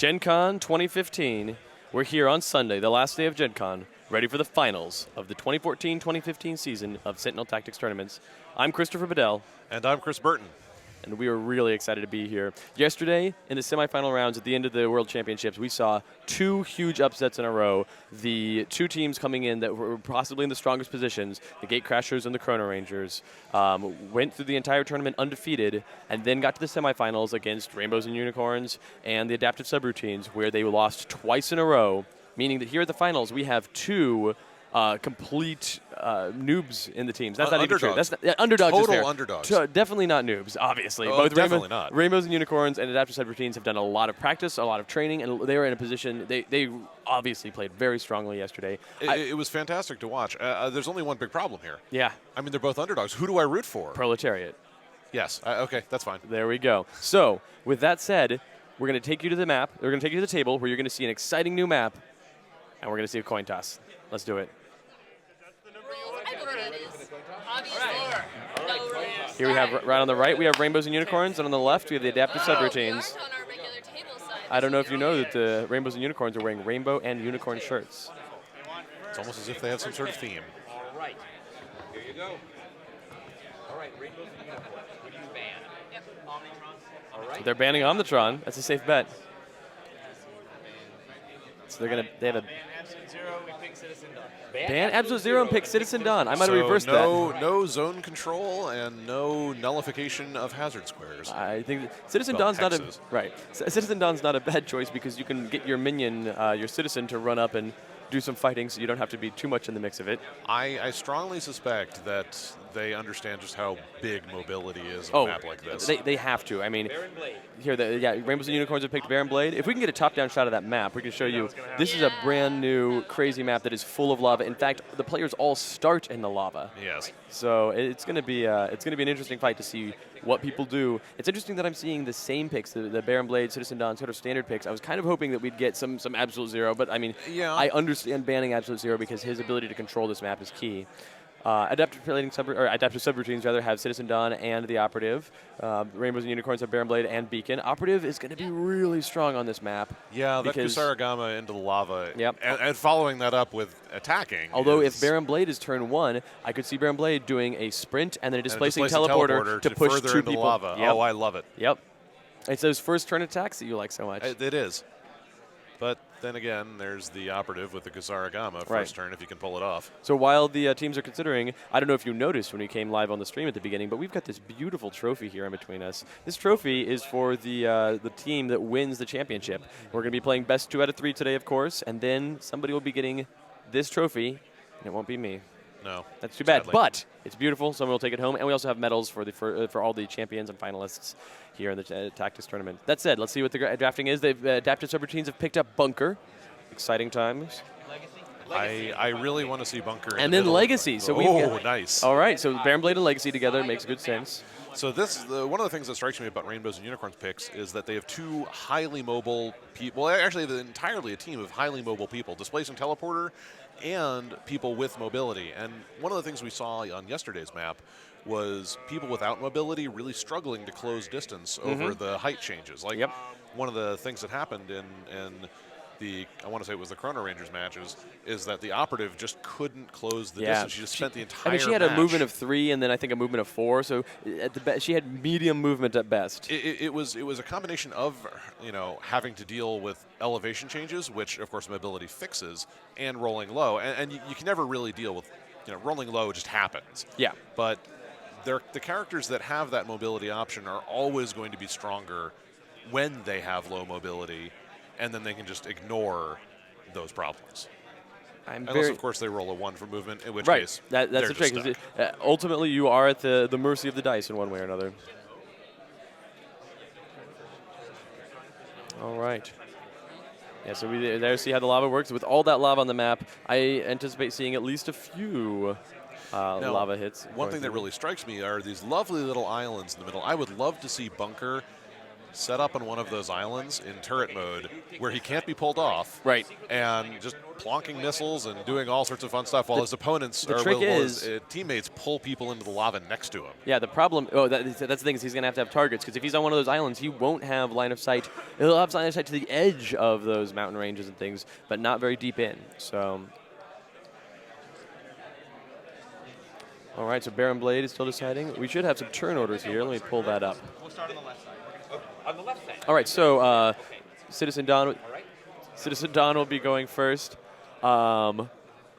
Gen Con 2015. We're here on Sunday, the last day of Gen Con, ready for the finals of the 2014-2015 season of Sentinel Tactics tournaments. I'm Christopher Bedell. And I'm Chris Burton. And we are really excited to be here. Yesterday, in the semifinal rounds at the end of the World Championships, we saw two huge upsets in a row. The two teams coming in that were possibly in the strongest positions, the Gatecrashers and the Chrono Rangers, went through the entire tournament undefeated and then got to the semifinals against Rainbows and Unicorns and the Adaptive Subroutines, where they lost twice in a row, meaning that here at the finals we have two complete noobs in the teams. That's not even true. That's not, underdogs. Total underdogs. Definitely not noobs, obviously. Oh, Both definitely not. Rainbows and Unicorns and Adaptive Subroutines have done a lot of practice, a lot of training, and they were in a position. They obviously played very strongly yesterday. It was fantastic to watch. There's only one big problem here. Yeah. I mean, they're both underdogs. Who do I root for? Proletariat. Yes. Okay, that's fine. There we go. So, with that said, we're going to take you to the map. We're going to take you to the table where you're going to see an exciting new map, and we're going to see a coin toss. Let's do it. Here we have, right on the right, we have Rainbows and Unicorns, and on the left, we have the Adaptive Subroutines. I don't know if you know that the Rainbows and Unicorns are wearing rainbow and unicorn shirts. It's almost as if they have some sort of theme. All right. Here you go. All right, Rainbows and Unicorns. What do you ban? Yep. Omnitron. All right. So they're banning Omnitron. That's a safe bet. So they have a ban Absolute Zero and pick Citizen Dawn. I might have reversed that. No zone control and no nullification of hazard squares. I think Citizen Dawn's not a right. Citizen Dawn's not a bad choice because you can get your minion, your citizen, to run up and do some fighting, so you don't have to be too much in the mix of it. I strongly suspect that they understand just how big mobility is on a map like this. They have to. I mean, here, Rainbows and Unicorns have picked Baron Blade. If we can get a top-down shot of that map, we can show you. This is a brand new, crazy map that is full of lava. In fact, the players all start in the lava. Yes. So it's going to be an interesting fight to see what people do. It's interesting that I'm seeing the same picks, the Baron Blade, Citizen Dawn, sort of standard picks. I was kind of hoping that we'd get some Absolute Zero, but I mean, yeah. I understand banning Absolute Zero because his ability to control this map is key. Adaptive Subroutines rather have Citizen Dawn and the Operative. Rainbows and Unicorns have Baron Blade and Beacon. Operative is going to be really strong on this map. Yeah, that Kusarigama into the lava. Yep. And following that up with attacking. Although if Baron Blade is turn 1, I could see Baron Blade doing a sprint and then a displacing teleporter to push further two into people. Lava. Yep. Oh, I love it. Yep. It's those first turn attacks that you like so much. It is. But then again, there's the Operative with the Kusarigama first turn if you can pull it off. So while the teams are considering, I don't know if you noticed when we came live on the stream at the beginning, but we've got this beautiful trophy here in between us. This trophy is for the team that wins the championship. We're going to be playing best 2 out of 3 today, of course, and then somebody will be getting this trophy, and it won't be me. No. That's too bad, sadly. but it's beautiful. Someone will take it home, and we also have medals for all the champions and finalists here in the Tactics tournament. That said, let's see what the drafting is. They've Adaptive Subroutines have picked up Bunker. Exciting times. I really want to see Bunker. And then Legacy. So nice. All right, so Baron Blade and Legacy together makes good sense. So one of the things that strikes me about Rainbows and Unicorns picks is that they have two highly mobile people. Well, actually, they're entirely a team of highly mobile people, displacing teleporter and people with mobility. And one of the things we saw on yesterday's map was people without mobility really struggling to close distance over the height changes. Like one of the things that happened in I want to say it was the Chrono Rangers matches, is that the Operative just couldn't close the distance. She just spent the entire she had a movement of 3 and then I think a movement of 4, so at the she had medium movement at best. It was a combination of having to deal with elevation changes, which of course mobility fixes, and rolling low, and you can never really deal with rolling low just happens. Yeah. But the characters that have that mobility option are always going to be stronger when they have low mobility, and then they can just ignore those problems. Unless, of course, they roll a 1 for movement, in which case that's the trick. Ultimately, you are at the mercy of the dice in one way or another. All right. Yeah, so we there see how the lava works. With all that lava on the map, I anticipate seeing at least a few lava hits. One thing that really strikes me are these lovely little islands in the middle. I would love to see Bunker set up on one of those islands in turret mode where he can't be pulled off. Right. And just plonking missiles and doing all sorts of fun stuff while his opponents the or trick his is- teammates pull people into the lava next to him. Yeah, the problem, that's the thing, is he's going to have targets, because if he's on one of those islands, he won't have line of sight. He'll have line of sight to the edge of those mountain ranges and things, but not very deep in. So, all right, so Baron Blade is still deciding. We should have some turn orders here. Let me pull that up. We'll start on the left side. On the left side. All right, so Okay. Citizen Don, All right. Citizen Don will be going first.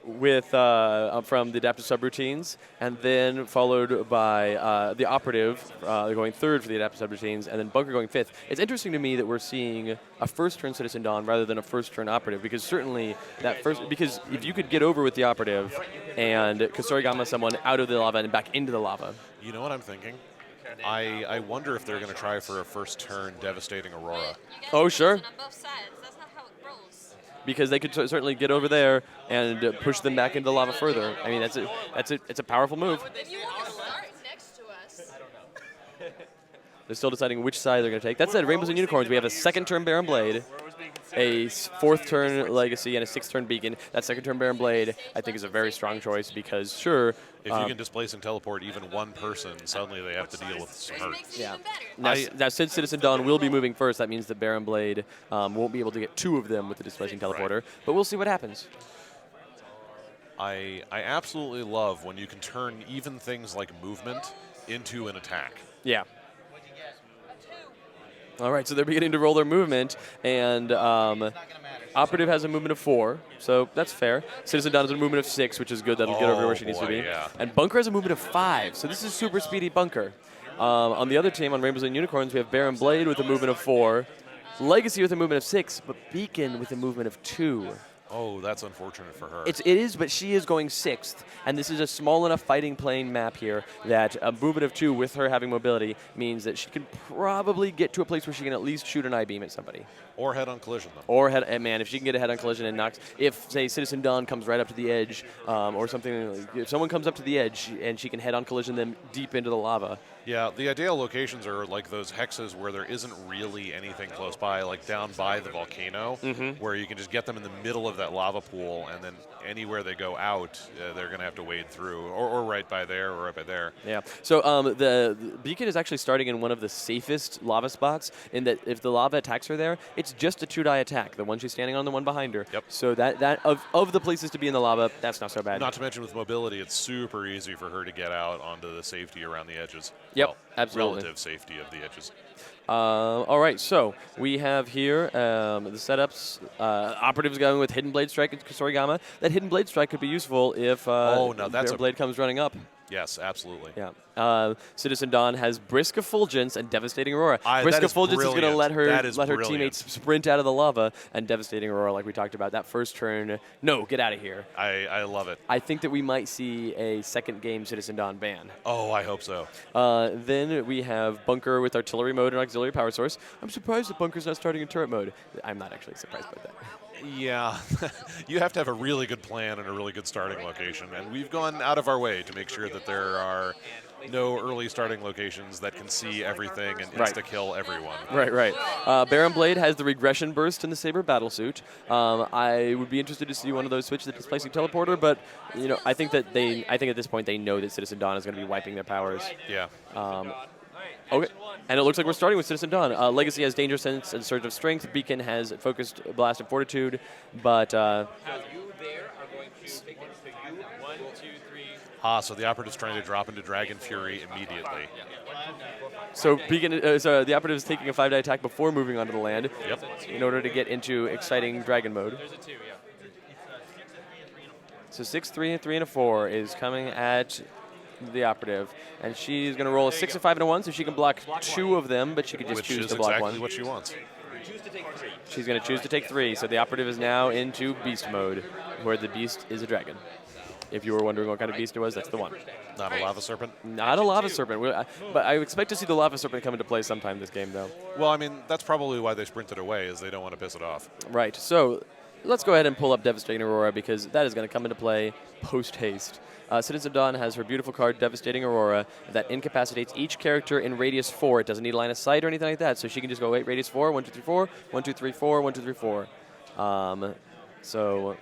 With from the adaptive subroutines, and then followed by the operative going third for the adaptive subroutines, and then Bunker going fifth. It's interesting to me that we're seeing a first-turn Citizen Dawn rather than a first-turn operative, because certainly because if you could get over with the operative and Kusorigama someone out of the lava and back into the lava. You know what I'm thinking? I wonder if they're going to try for a first-turn devastating Aurora. Oh, sure. On both sides. That's not how it rolls. Because they could certainly get over there and push them back into the lava further. I mean, it's a powerful move. If you want to start next to us. They're still deciding which side they're going to take. That said, Rainbows and Unicorns, we have a second-turn Baron Blade, a fourth-turn Legacy, and a sixth-turn Beacon. That second-turn Baron Blade, I think, is a very strong choice because, sure, If you can displace and teleport even one person, suddenly they have to deal with some hurt. Makes it yeah. even better. Now, since Citizen Dawn will be moving first, that means that Baron Blade won't be able to get two of them with the displacing teleporter. But we'll see what happens. I absolutely love when you can turn even things like movement into an attack. Yeah. All right, so they're beginning to roll their movement, and Operative has a movement of 4, so that's fair. Citizen Dawn has a movement of 6, which is good. That'll get over to where she needs to boy, be. yeah. And Bunker has a movement of 5, so this is super speedy Bunker. On the other team, on Rainbows and Unicorns, we have Baron Blade with a movement of 4, Legacy with a movement of 6, but Beacon with a movement of 2. Oh, that's unfortunate for her. It is, but she is going 6th, and this is a small enough fighting plane map here that a movement of 2 with her having mobility means that she can probably get to a place where she can at least shoot an I-beam at somebody. Or head-on collision, though. Or man, if she can get a head-on collision and knocks, if say Citizen Dawn comes right up to the edge, or something, if someone comes up to the edge and she can head-on collision them deep into the lava. Yeah, the ideal locations are like those hexes where there isn't really anything close by, like down by the volcano, where you can just get them in the middle of that lava pool, and then anywhere they go out, they're going to have to wade through, or right by there, or right by there. Yeah. So the Beacon is actually starting in one of the safest lava spots, in that if the lava attacks her there, it's just a 2-die attack. The one she's standing on, the one behind her. Yep. So that of the places to be in the lava, that's not so bad. Not to mention with mobility, it's super easy for her to get out onto the safety around the edges. Yep, Well, absolutely. Relative safety of the edges. All right, so we have here the setups. Operatives going with Hidden Blade Strike and Kusorigama. That Hidden Blade Strike could be useful if now that's Baron Blade comes running up. Yes, absolutely. Yeah. Citizen Dawn has Brisk Effulgence and Devastating Aurora. That Brisk is Effulgence is going to let her brilliant. teammates sprint out of the lava, and Devastating Aurora, like we talked about, that first turn, no, get out of here. I love it. I think that we might see a second game Citizen Dawn ban. Oh, I hope so. Then we have Bunker with Artillery mode and Auxiliary Power Source. I'm surprised that Bunker's not starting in Turret mode. I'm not actually surprised by that. Yeah, you have to have a really good plan and a really good starting location, and we've gone out of our way to make sure that there are no early starting locations that can see everything and insta-kill everyone. Right. Baron Blade has the Regression Burst in the Saber Battlesuit. I would be interested to see one of those switch the Displacing Teleporter, but I think at this point they know that Citizen Dawn is going to be wiping their powers. Yeah. Okay, and it looks like we're starting with Citizen Dawn. Legacy has Danger Sense and Surge of Strength. Beacon has Focused Blast and Fortitude, but Now you there are going to take it. So you 1, 2, 3. So the operative's trying to drop into Dragon Fury immediately. so Beacon, so the operative is taking a 5-die attack before moving onto the land. Yep. In order to get into exciting Dragon mode. There's a 2, yeah. So 6, 3, and 3, and a 4 is coming at the operative, and she's going to roll a 6, a 5, and a 1, so she can block 2 of them, but she could just Which choose is to block exactly 1. what she wants. Choose to take 3. She's going to choose to take 3, so the operative is now into Beast mode, where the Beast is a dragon. If you were wondering what kind of beast it was, that's the one. Not a lava serpent? Not a lava serpent, but I expect to see the lava serpent come into play sometime this game, though. Well, I mean, that's probably why they sprinted away, is they don't want to piss it off. Right, so let's go ahead and pull up Devastating Aurora because that is going to come into play post-haste. Citizen Dawn has her beautiful card, Devastating Aurora, that incapacitates each character in radius 4. It doesn't need line of sight or anything like that, so she can just go, wait, radius 4, 1, 2, 3, 4, 1, 2, 3, 4, 1, 2, 3, 4. So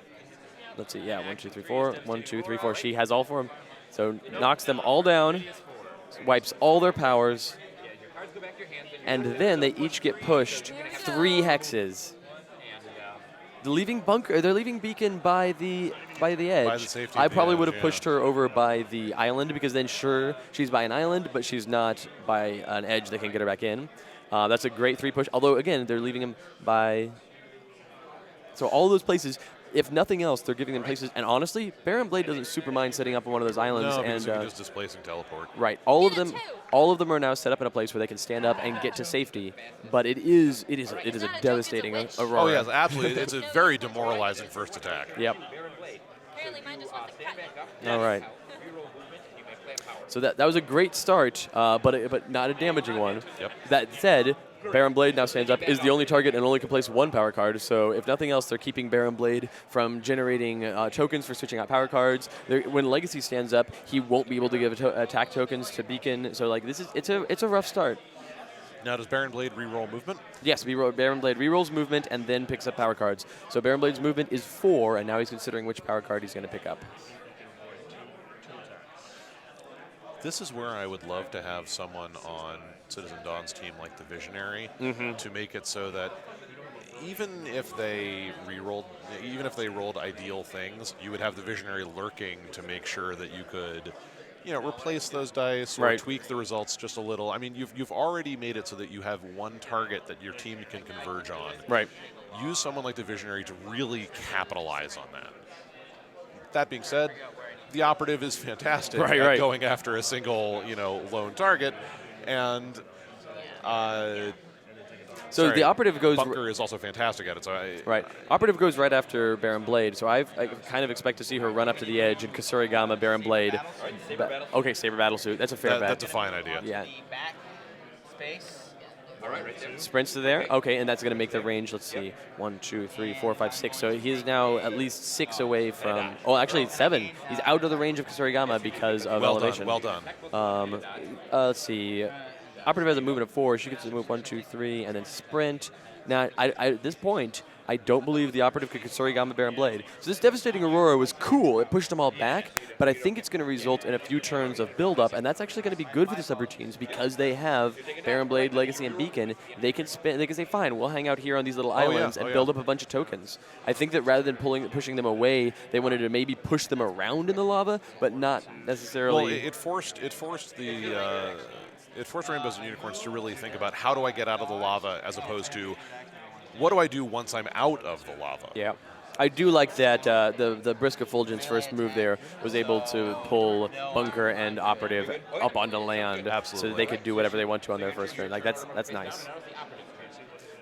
let's see, yeah, 1, 2, 3, 4, 1, 2, 3, 4. She has all 4 of them. So knocks them all down, wipes all their powers, and then they each get pushed 3 hexes. They're leaving Beacon by the edge. By the safety I of the probably edge, would have yeah. pushed her over by the island because then sure she's by an island, but she's not by an edge that can get her back in. That's a great 3 push. Although again, they're leaving him by. So all those places. If nothing else, they're giving them places. And honestly, Baron Blade doesn't super mind setting up on one of those islands. No, and because you can just displacing teleport. right, all of them are now set up in a place where they can stand up and get to safety. But it is a devastating Aurora. Oh yes, absolutely. It's a very demoralizing first attack. Yep. Apparently mine just went to cut. All right. So that was a great start, but not a damaging one. Yep. That said, Baron Blade now stands up, is the only target, and only can place 1 power card. So if nothing else, they're keeping Baron Blade from generating tokens for switching out power cards. When Legacy stands up, he won't be able to give attack tokens to Beacon. So like it's a rough start. Now, does Baron Blade reroll movement? Yes, Baron Blade rerolls movement and then picks up power cards. So Baron Blade's movement is 4, and now he's considering which power card he's going to pick up. This is where I would love to have someone on Citizen Dawn's team like the Visionary to make it so that even if they rolled ideal things, you would have the Visionary lurking to make sure that you could, replace those dice or Right. tweak the results just a little. I mean, you've already made it so that you have one target that your team can converge on. Right. Use someone like the Visionary to really capitalize on that. That being said, the Operative is fantastic at going after a single, lone target, and so the Operative goes. Bunker is also fantastic at it. So Right. Operative goes right after Baron Blade, so I kind of expect to see her run up to the edge and Kasurigama, Baron Blade. Okay, Saber Battlesuit. That's a fair bet. That's a fine idea. Yeah. Back space. All right, right there. Sprints to there. Okay, and that's going to make the range, let's see, 1, 2, 3, 4, 5, 6. So he is now at least 6 away from, actually 7. He's out of the range of Kasurigama because of elevation. Well done. Let's see. Operative has a movement of 4. She gets to move 1, 2, 3, and then sprint. Now, at this point, I don't believe the Operative could Kasurigama Baron Blade. So this Devastating Aurora was cool. It pushed them all back, but I think it's going to result in a few turns of build-up, and that's actually going to be good for the subroutines because they have Baron Blade, Legacy, and Beacon. They can say, fine, we'll hang out here on these little islands and build up a bunch of tokens. I think that rather than pushing them away, they wanted to maybe push them around in the lava, but not necessarily. Well, it forced Rainbows and Unicorns to really think about how do I get out of the lava as opposed to what do I do once I'm out of the lava. Yeah. I do like that the Brisk Effulgence first move there was able to pull Bunker and Operative up onto land. Absolutely. So they could do whatever they want to on their first turn. Like, that's nice.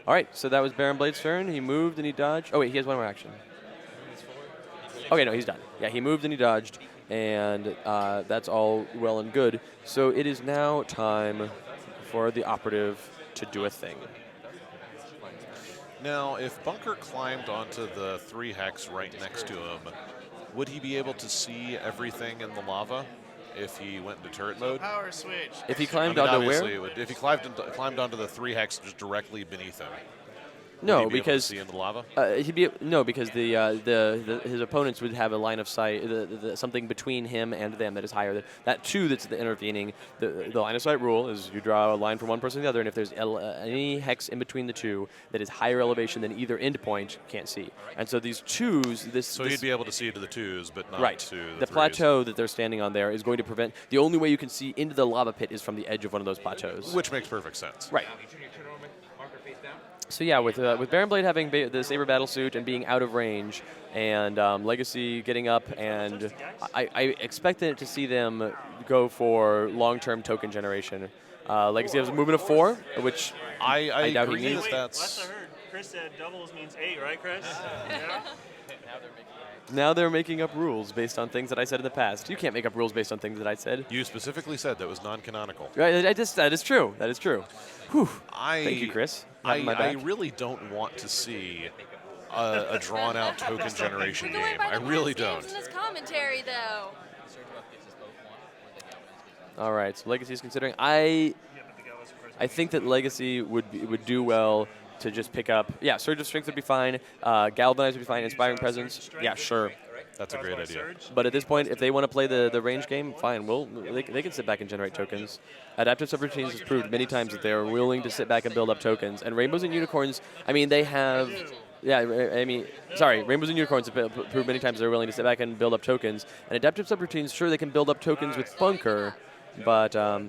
All right, so that was Baron Blade's turn. He moved and he dodged. Oh, wait, he has one more action. Okay, no, he's done. Yeah, he moved and he dodged, and that's all well and good. So it is now time for the Operative to do a thing. Now, if Bunker climbed onto the 3 hex right next to him, would he be able to see everything in the lava if he went into turret mode? Power switch. If he climbed onto where? If he climbed onto the 3 hex just directly beneath him. No, would he be able to because see in the lava? because his opponents would have a line of sight, something between him and them that is higher. That 2 that's the intervening. The line of sight rule is you draw a line from one person to the other, and if there's any hex in between the 2 that is higher elevation than either endpoint, can't see. And so these 2s, So he'd be able to see to the 2s, but not to The the 3s. plateau that they're standing on there is going to prevent. The only way you can see into the lava pit is from the edge of one of those plateaus. Which makes perfect sense. Right. You turn your turn on marker face down. So yeah, with Baron Blade having the Saber Battlesuit and being out of range, and Legacy getting up, and I expected to see them go for long-term token generation. Legacy has a movement of 4, which I doubt he agree needs. that Last that's... I heard, Chris said doubles means 8, right, Chris? Yeah. Now they're making up rules based on things that I said in the past. You can't make up rules based on things that I said. You specifically said that was non-canonical. Right, that is true. That is true. Whew. Thank you, Chris. I My back. really don't want to see a drawn-out token generation Going game. by I the really past don't. games in this commentary, though. All right, so Legacy is considering. I think that Legacy would do well to just pick up. Yeah, Surge of Strength would be fine. Galvanize would be fine. Inspiring Presence. Yeah, sure. That's a great idea. But at this point, if they want to play the range game, fine. They can sit back and generate tokens. Adaptive Subroutines has proved many times that they are willing to sit back and build up tokens. And Rainbows and Unicorns, I mean, they have. Yeah, I mean, sorry, Rainbows and Unicorns have proved many times they're willing to sit back and build up tokens. And Adaptive Subroutines, sure, they can build up tokens with Bunker, but I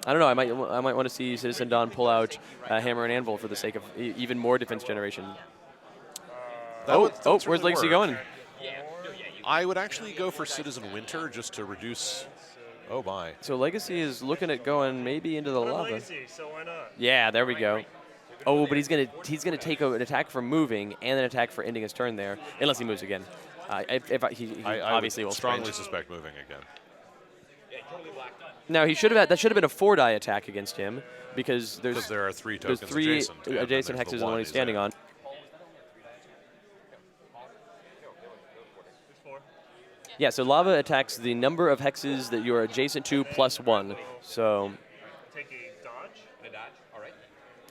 don't know. I might want to see Citizen Dawn pull out Hammer and Anvil for the sake of even more defense generation. That would Where's Legacy work. going? I would actually go for Citizen Winter just to reduce. Oh my! So Legacy is looking at going maybe into the lava. Legacy, so why not? Yeah, there we go. Oh, but he's gonna take an attack for moving and an attack for ending his turn there, unless he moves again. He I obviously would will strongly sprint. suspect moving again. Now he should have that should have been a 4-die attack against him because Because there are 3 tokens there's 3 adjacent. and then adjacent there's hexes the on the one he's standing on. Yeah, so lava attacks the number of hexes that you're adjacent to plus 1. So, Take a dodge.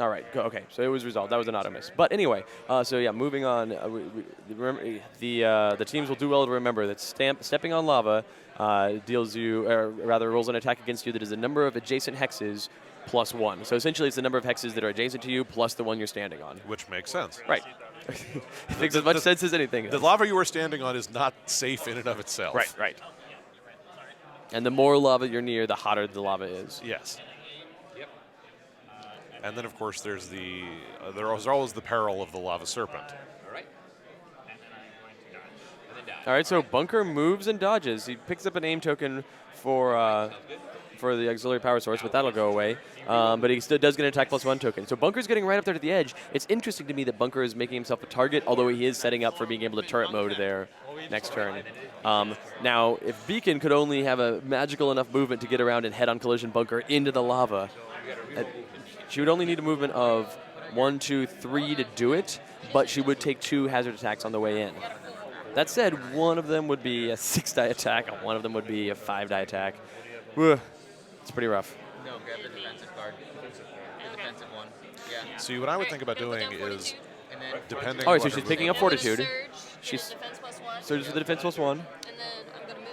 all right, okay. So it was resolved. That was an auto miss. But anyway, so yeah, moving on. Remember, the teams will do well to remember that stepping on lava deals you, or rather, rolls an attack against you that is the number of adjacent hexes plus 1. So essentially, it's the number of hexes that are adjacent to you plus the one you're standing on. Which makes sense. Right. It makes as much sense as anything. The lava you are standing on is not safe in and of itself. Right. And the more lava you're near, the hotter the lava is. Yes. And then, of course, there's there's always the peril of the lava serpent. All right, so Bunker moves and dodges. He picks up an aim token for the auxiliary power source, but that'll go away. But he still does get an attack plus 1 token. So Bunker's getting right up there to the edge. It's interesting to me that Bunker is making himself a target, although he is setting up for being able to turret mode there next turn. Now, if Beacon could only have a magical enough movement to get around and head-on collision Bunker into the lava, she would only need a movement of 1, 2, 3 to do it, but she would take 2 hazard attacks on the way in. That said, one of them would be a 6-die attack, and one of them would be a 5-die attack. It's pretty rough. No, grab the defensive card. The defensive one. Yeah. See, what I would think about doing is, And then depending Oh, on so what she's her picking movement up Fortitude. Surge, She's defense plus 1. surges for the defense plus 1. And then I'm going to move.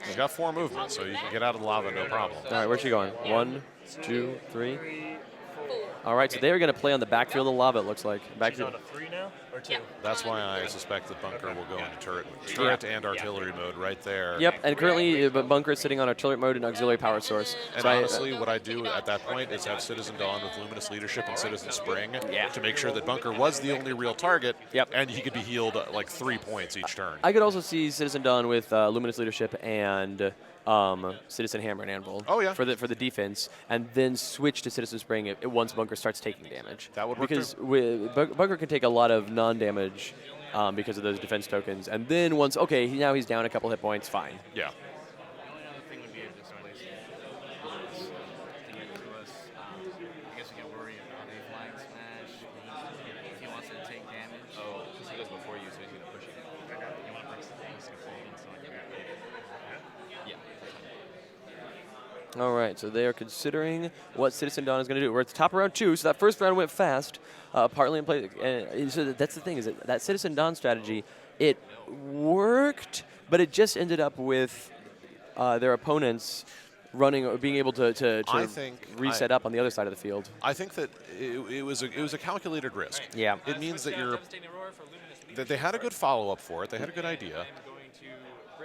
is. She's got 4 movements, so you can get out of the lava no problem. All right, where's she going? 1, 2, 3. 4. All right, so they're going to play on the backfield of lava, it looks like. She's Backfield. on a 3 now? Or 2? Yeah. That's why I suspect that Bunker will go into turret and artillery mode right there. Yep, and currently Bunker is sitting on artillery mode and auxiliary power source. And So honestly, what I do at that point is have Citizen Dawn with Luminous Leadership and Citizen Spring to make sure that Bunker was the only real target, and he could be healed like 3 points each turn. I could also see Citizen Dawn with Luminous Leadership and Citizen Hammer and Anvil for the defense, and then switch to Citizen Spring once Bunker starts taking damage. That would work because Bunker can take a lot of non-damage because of those defense tokens, and then once now he's down a couple hit points, fine. Yeah. thing would be a displacement. I guess we can worry about a flying smash. If he wants to take damage. Oh, because he goes before you, so he's going to push it. You want to risk a folding, so like yeah. All right, so they are considering what Citizen Dawn is going to do. We're at the top of round 2, so that first round went fast, partly in play. So that's the thing, is that Citizen Dawn strategy, it worked, but it just ended up with their opponents running or being able to reset up on the other side of the field. I think that it was a calculated risk. Yeah. It means that that they had a good follow-up for it. They had a good idea.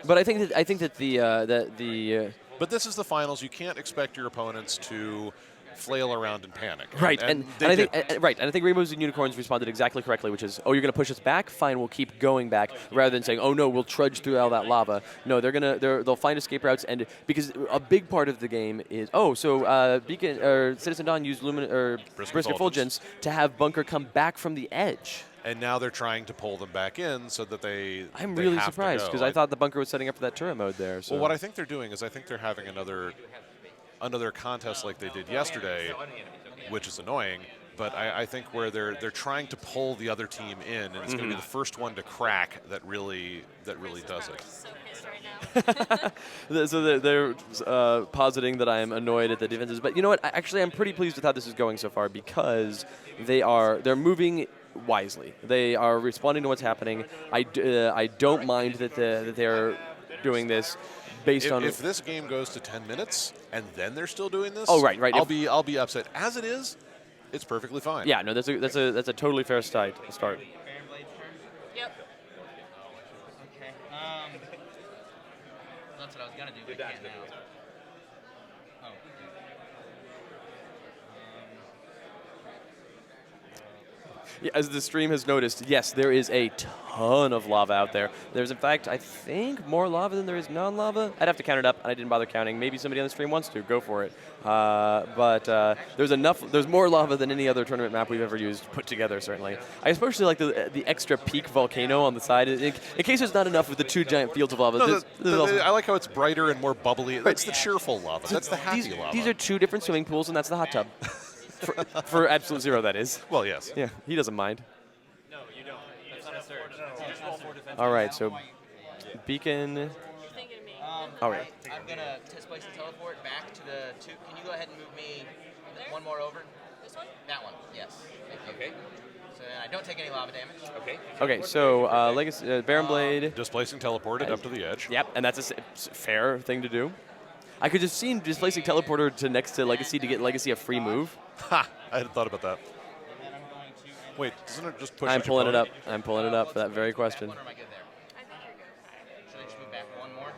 But I think that the But this is the finals. You can't expect your opponents to flail around and panic. Right, and I think Rainbows and Unicorns responded exactly correctly, which is, oh, you're going to push us back? Fine, we'll keep going back, rather than saying, oh no, we'll trudge through all that lava. No, they'll find escape routes, and because a big part of the game is, Beacon or Citizen Dawn used Brisk Effulgence to have Bunker come back from the edge. And now they're trying to pull them back in so that I'm they really have to surprised go. because I thought the Bunker was setting up for that turret mode there. So. Well, what I think they're doing is I think they're having another contest like they did yesterday, which is annoying. but I think where they're trying to pull the other team in, and it's going to be the first one to crack that really does it. So pissed right now. So they're positing that I am annoyed at the defenses, but you know what? Actually, I'm pretty pleased with how this is going so far because they're moving wisely. They are responding to what's happening. I don't mind that they're doing this based on if this game goes to 10 minutes and then they're still doing this. Oh, right. I'll be upset. As it is, it's perfectly fine. Yeah, no, that's a totally fair start. Baron Blade's turn. Yep. Okay. That's what I was gonna do, but can't now. Oh. Yeah, as the stream has noticed, yes, there is a ton of lava out there. There's, in fact, I think more lava than there is non-lava. I'd have to count it up, and I didn't bother counting. Maybe somebody on the stream wants to. Go for it. But there's enough. There's more lava than any other tournament map we've ever used put together, certainly. I especially like the extra peak volcano on the side. In case there's not enough with the two giant fields of lava. No, I like how it's brighter and more bubbly. That's the cheerful lava. That's the happy lava. These are two different swimming pools, and that's the hot tub. for Absolute Zero, that is. Well, yes. Yeah, he doesn't mind. No, you don't. That's not a surge. All right, so Beacon. You're thinking of me. All right. I'm gonna place the teleport back to the two. Can you go ahead and move me one more over? This one? That one, yes. Thank you. Okay. So then I don't take any lava damage. Okay. Okay, so Legacy, Baron Blade. Displacing teleported up to the edge. Yep, and that's a fair thing to do. I could just see displacing teleporter to next to Legacy to get Legacy a free move. Ha! I hadn't thought about that. Wait, doesn't it just push? I'm out your pulling it up. opponent? I'm pulling it up for that very question. Or am I good there? I think you're good. Should I just move back one more?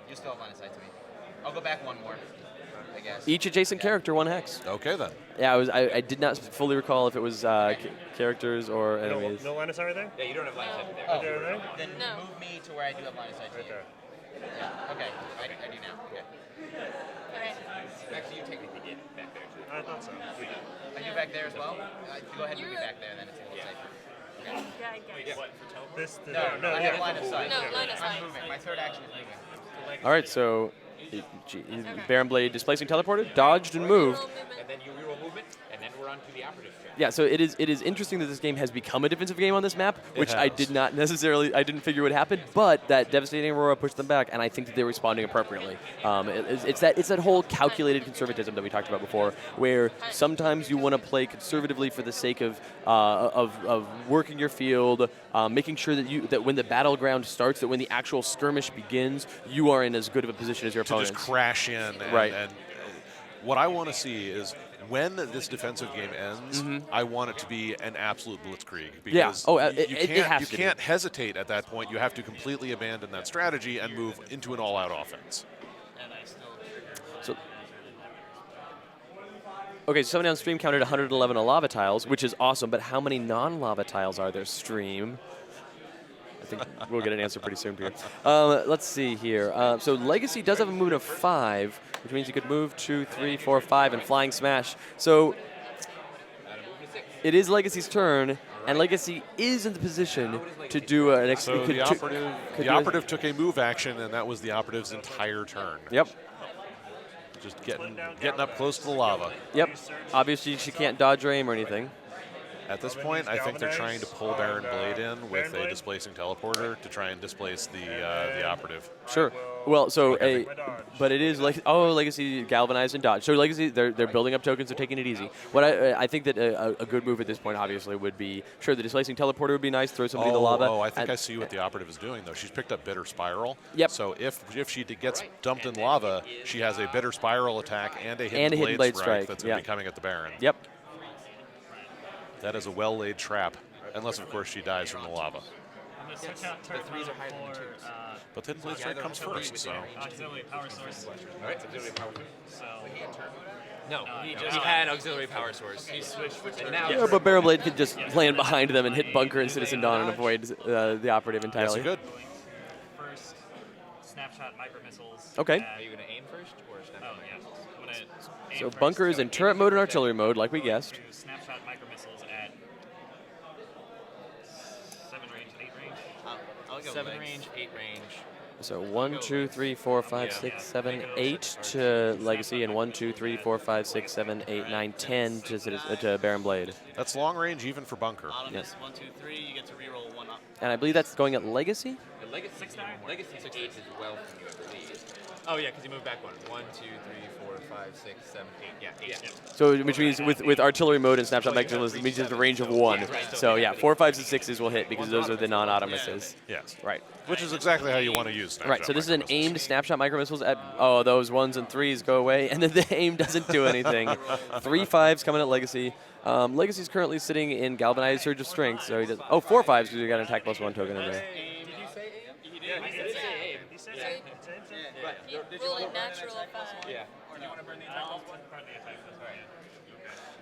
You still have line of sight to me. I'll go back one more, I guess. Each adjacent character, one hex. Okay then. Yeah, I did not fully recall if it was characters or enemies. No line of sight right there? Yeah, you don't have line of sight there. Oh, There, there? then No. move me to where I do have line of sight to Right you. there. Yeah, okay. I do now. Okay. Okay. Actually, you technically did back there too. I thought so. I do back there as well? Go ahead and move me back there, then it's a little safer. Okay. Yeah, I guess. This, No, I have line of sight. No, line of sight. I'm moving. My third action is moving. All right, so Baron Blade displacing teleporter, dodged and moved. Little movement. And then you reroll movement, and then we're on to the operative turn. Yeah, so it is interesting that this game has become a defensive game on this map, which I has. did not necessarily, I didn't figure would happen, but that devastating Aurora pushed them back, and I think that they're responding appropriately. It's that whole calculated conservatism that we talked about before, where sometimes you want to play conservatively for the sake of working your field, making sure that when the battleground starts, that when the actual skirmish begins, you are in as good of a position as your To opponents. just crash in. And, Right. and what I want to see is when this defensive game ends, I want it to be an absolute blitzkrieg. Yeah. Because Oh, you it can't, has you to be. can't hesitate at that point. You have to completely abandon that strategy and move into an all-out offense. And I still So, okay, so somebody on stream counted 111 lava tiles, which is awesome, but how many non-lava tiles are there, stream? I think we'll get an answer pretty soon here. Let's see here. So Legacy does have a movement of 5, which means you could move 2, 3, 4, 5, and Flying Smash. So it is Legacy's turn, and Legacy is in the position to do an So the operative took a move action, and that was the operative's entire turn. Yep. Just getting up close to the lava. Yep. Obviously, she can't dodge or aim or anything. At this point, I think they're trying to pull Baron Blade in with a displacing teleporter to try and displace the operative. Sure. Well, so dodge. but it is like Legacy galvanized and dodge. So Legacy, they're building up tokens, they're taking it easy. What I think that a good move at this point, obviously, would be the displacing teleporter would be nice. Throw somebody in the lava. Oh, I think I see what the operative is doing though. She's picked up Bitter Spiral. Yep. So if she gets dumped in lava, she has a Bitter Spiral attack and a And a hidden blade strike that's going yeah. to be coming at the Baron. Yep. That is a well-laid trap, unless of course she dies from the lava. I'm going to switch out turn threes are higher than the for twos. But hidden blade strike comes first, so auxiliary power source. All right, auxiliary power source. So No, he had auxiliary power source. He switched, and now Yeah, but Baron Blade could just land behind them and hit Bunker and Citizen Dawn and avoid the operative yes, entirely. good. first, snapshot micro missiles. Okay. are you going to aim first or snap? Oh yeah. I'm gonna aim So first. Bunker is in turret mode and artillery mode, like we guessed. Do snapshot micro missiles at 7 range and 8 range. I'll go 7 legs. range, 8 range. So 1, 2, 3, 4, 5, 6, 7, 8 to Legacy, and 1, 2, 3, 4, 5, 6, 7, 8, 9, 10 to Baron Blade. That's long range even for Bunker. Autonomous, 1, 2, 3. You get to reroll 1 up. And I believe that's going at Legacy? The Legacy 6 is well from you, I believe. Oh yeah, because you moved back 1. 1, 2, 3, 4, 5, 6, 7, 8. Yeah, 8. So which means with artillery mode and snapshot mechanism, it means it's a range of 1. So yeah, 4, 5s, and 6s will hit because those are the non-automuses. Yes. Right. Which is exactly how you want to use snapshot. Right, so this is an micromissiles. aimed snapshot micromissiles at, those 1s and 3s go away, and then the aim doesn't do anything. 3 5s coming at Legacy. Legacy's currently sitting in Galvanized Surge of Strength, so he does, 4 5s because you got an attack +1 token in there. Did you say aim? Yeah, he did say aim. He said aim. But Rolling natural 5. Yeah. Or do you want to burn the attack +1? Burn the attack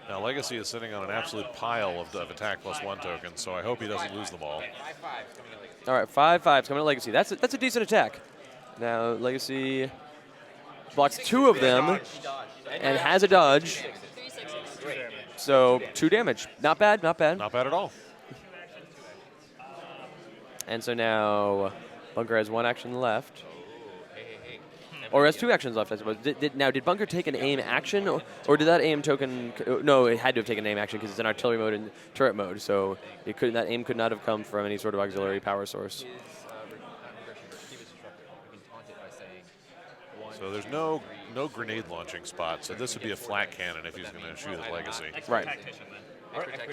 +1. Now Legacy is sitting on an absolute pile of attack +1 tokens, so I hope he doesn't lose them all. 5 5s coming to Legacy. All right, 5 5s coming at Legacy. That's a decent attack. Now Legacy blocks 2 of them and has a dodge, 3 6s. Great. so 2 damage. Not bad, not bad. Not bad at all. And so now Bunker has 1 action left. Hey. Or has 2 actions left, I suppose. Did Bunker take an aim action, or did that aim token? No, it had to have taken an aim action because it's in artillery mode and turret mode. So that aim could not have come from any sort of auxiliary power source. His previous instructor, you can taunt it by saying 1. So there's no grenade launching spot, so this would be a flat cannon if he's going to shoot at Legacy. Right.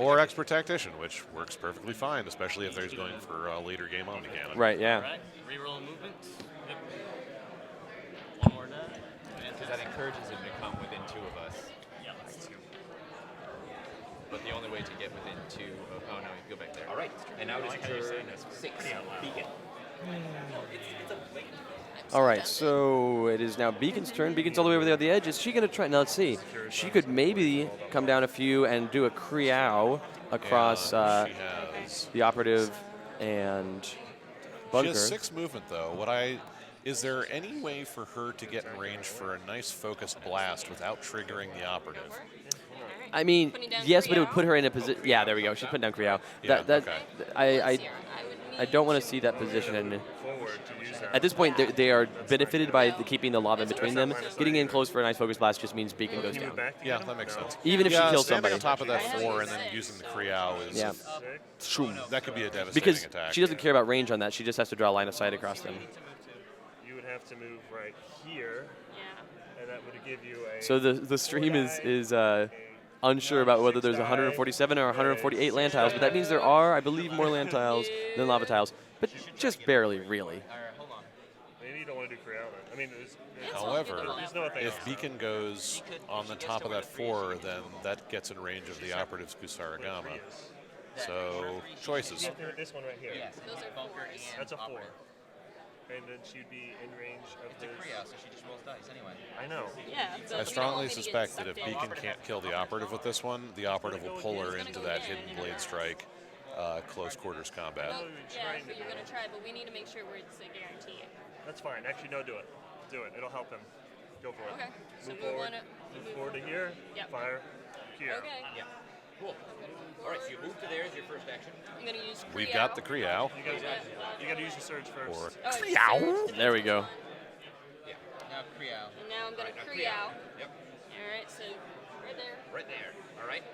Or Expert Tactician, which works perfectly fine, especially if there's going for a later game Omni Cannon. Right. Yeah. Alright, reroll movement. Yep. 1 more die. Because that encourages him to come within 2 of us. Yeah, let's go. But the only way to get within 2 of... Oh, no, you go back there. All right. And now it like is how you're turn saying this. 6. Beacon. All right. So it is now Beacon's turn. Beacon's all the way over there at the edge. Is she going to try? Now let's see. She could maybe come down a few and do a Kriau across And she has the operative and Bunker. She has 6 movement, though. Is there any way for her to get in range for a nice focused blast without triggering the operative? I mean, Putting down yes, but it would Kriau? put her in a position. Yeah, there we go. She's putting down Kriau. Yeah, That okay. I don't want to see that position. And Forward to use that. at this point, they are benefited by keeping the lava in between them. Getting in close for a nice focus blast just means Beacon goes Can you down. move back to Yeah, get him? that makes No. sense. Even if she Yeah, kills standing somebody. on top of that I 4 have and then 6. using the Kriau is Yeah. that could be a devastating Because attack. she doesn't care about range on that. She just has to draw a line of sight across them. You would have to move right here, Yeah. and that would give you a. So the stream is unsure about whether there's 147 or 148 land tiles, but that means there are, I believe, more land tiles than lava tiles, but just barely, really. All right, hold on. Maybe you don't want to do Kriau then. I mean, However, there's no thing if else. Beacon goes on the top of that 4, then that gets in range of the operative's Kusarigama. So, choices. This one right here. Yes, Those are Bunker 4s. and That's a 4. operative. And then she'd be in range of It's a his. Kriau, so she just rolls dice anyway. I know. Yeah. So I we don't strongly want me to get suspect that if sucked in. Beacon can't kill the operative with this one, the operative will pull her into that hidden blade strike, close quarters combat. Well, you're yeah, trying so to you're do going to try, but we need to make sure it's a guarantee. That's fine. Actually, no, do it. Do it. It'll help him. Go for it. Okay. So Move move forward. on. Move forward to here. Yep. Fire. Here. Okay. Yeah. Cool. All right, so you move to there as your first action. I'm going to use We've Kriau. got the Kriau. You got to use the surge first. Or Oh, it's Kriau. surge. There we go. Yeah. Now Kriau. And now I'm going to Now Kriau. Yep. All right, so right there. Right there. All right.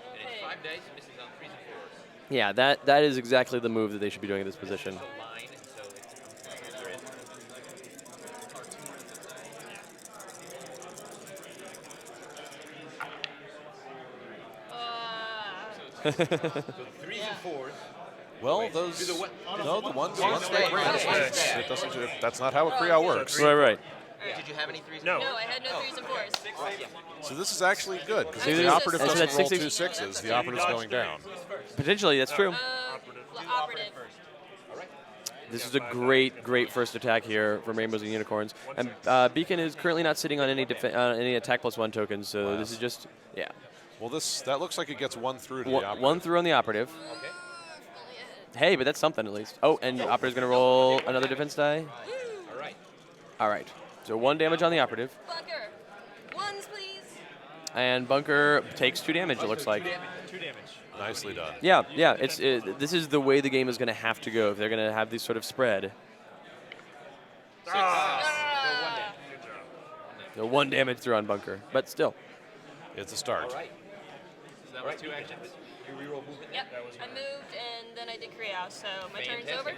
And Okay. it's 5 dice, misses on 3s and 4s. Yeah, that is exactly the move that they should be doing at this position. The line, so it's you're in. So 3s and 4s. Well, those. Do the what? No, the ones One stay stay. range. One It's- stay. It doesn't. That's not how a Kriau works. Right, right. Did you have any 3s? No. No, I had no 3s and 4s. So this is actually good because if See, the this- operative and so doesn't that's roll 6 2 6s, the operative's going down. Potentially, that's true. Operative. This is a great first attack here from Rainbows and Unicorns. And Beacon is currently not sitting on any any attack +1 tokens, so this is just, yeah. Well, that looks like it gets 1 through to the operative. One through on the operative. Okay. Hey, but that's something at least. Oh, and the operative's going to roll another defense die. All right. All right. So 1 damage on the operative. Bunker. 1s, please. And Bunker takes 2 damage, it looks like. 2 damage. Nicely done. Yeah, yeah. This is the way the game is going to have to go if they're going to have this sort of spread. Ah. Good job. So 1 damage through on Bunker, but still. It's a start. All right. So that was 2 actions. You reroll movement. Yep. I moved and then I did Krios, so my turn's over. Fantastic.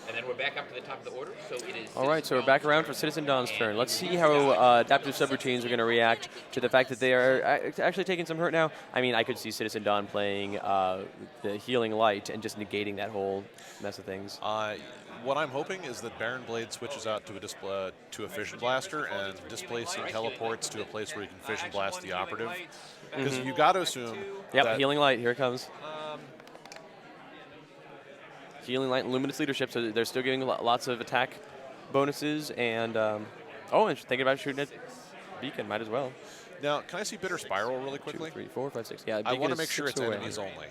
And then we're back up to the top of the order. So it is. All right, so we're back around for Citizen Dawn's turn. Let's see how adaptive subroutines are going to react to the fact that they are actually taking some hurt now. I mean, I could see Citizen Dawn playing the Healing Light and just negating that whole mess of things. What I'm hoping is that Baron Blade switches out to a Fission Blaster and displacing teleports to a place where you can Fission Blast the operative. Because you got to assume Yep, that Healing Light, here it comes. Healing Light and Luminous Leadership, so they're still getting lots of attack bonuses. And, and thinking about shooting at Beacon, might as well. Now, can I see Bitter Spiral really quickly? 2, 3, 4, 5, 6. Yeah, I Beacon want to is make sure 6 it's away. enemies only.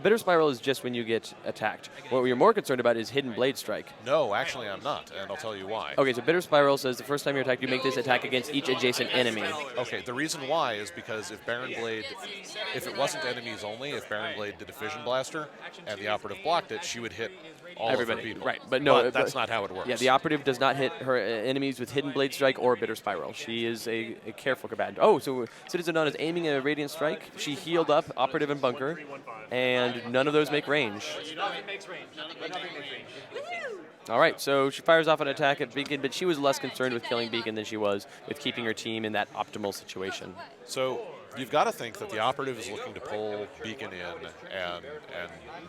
Bitter Spiral is just when you get attacked. What you're more concerned about is Hidden Blade Strike. No, actually I'm not, and I'll tell you why. Okay, so Bitter Spiral says the first time you're attacked, you make this attack against each adjacent enemy. Okay, the reason why is because if Baron Blade, if it wasn't enemies only, if Baron Blade did a Fission Blaster and the operative blocked it, she would hit all Everybody, of her people. right? But no, that's not how it works. Yeah, the operative does not hit her enemies with Hidden Blade Strike or Bitter Spiral. She is a careful combatant. Oh, so Citizen Dawn is aiming a Radiant Strike. She healed up operative and bunker, and none of those make range. Nothing makes range. Nothing makes range. All right, so she fires off an attack at Beacon, but she was less concerned with killing Beacon than she was with keeping her team in that optimal situation. So you've got to think that the operative is looking to pull Beacon in and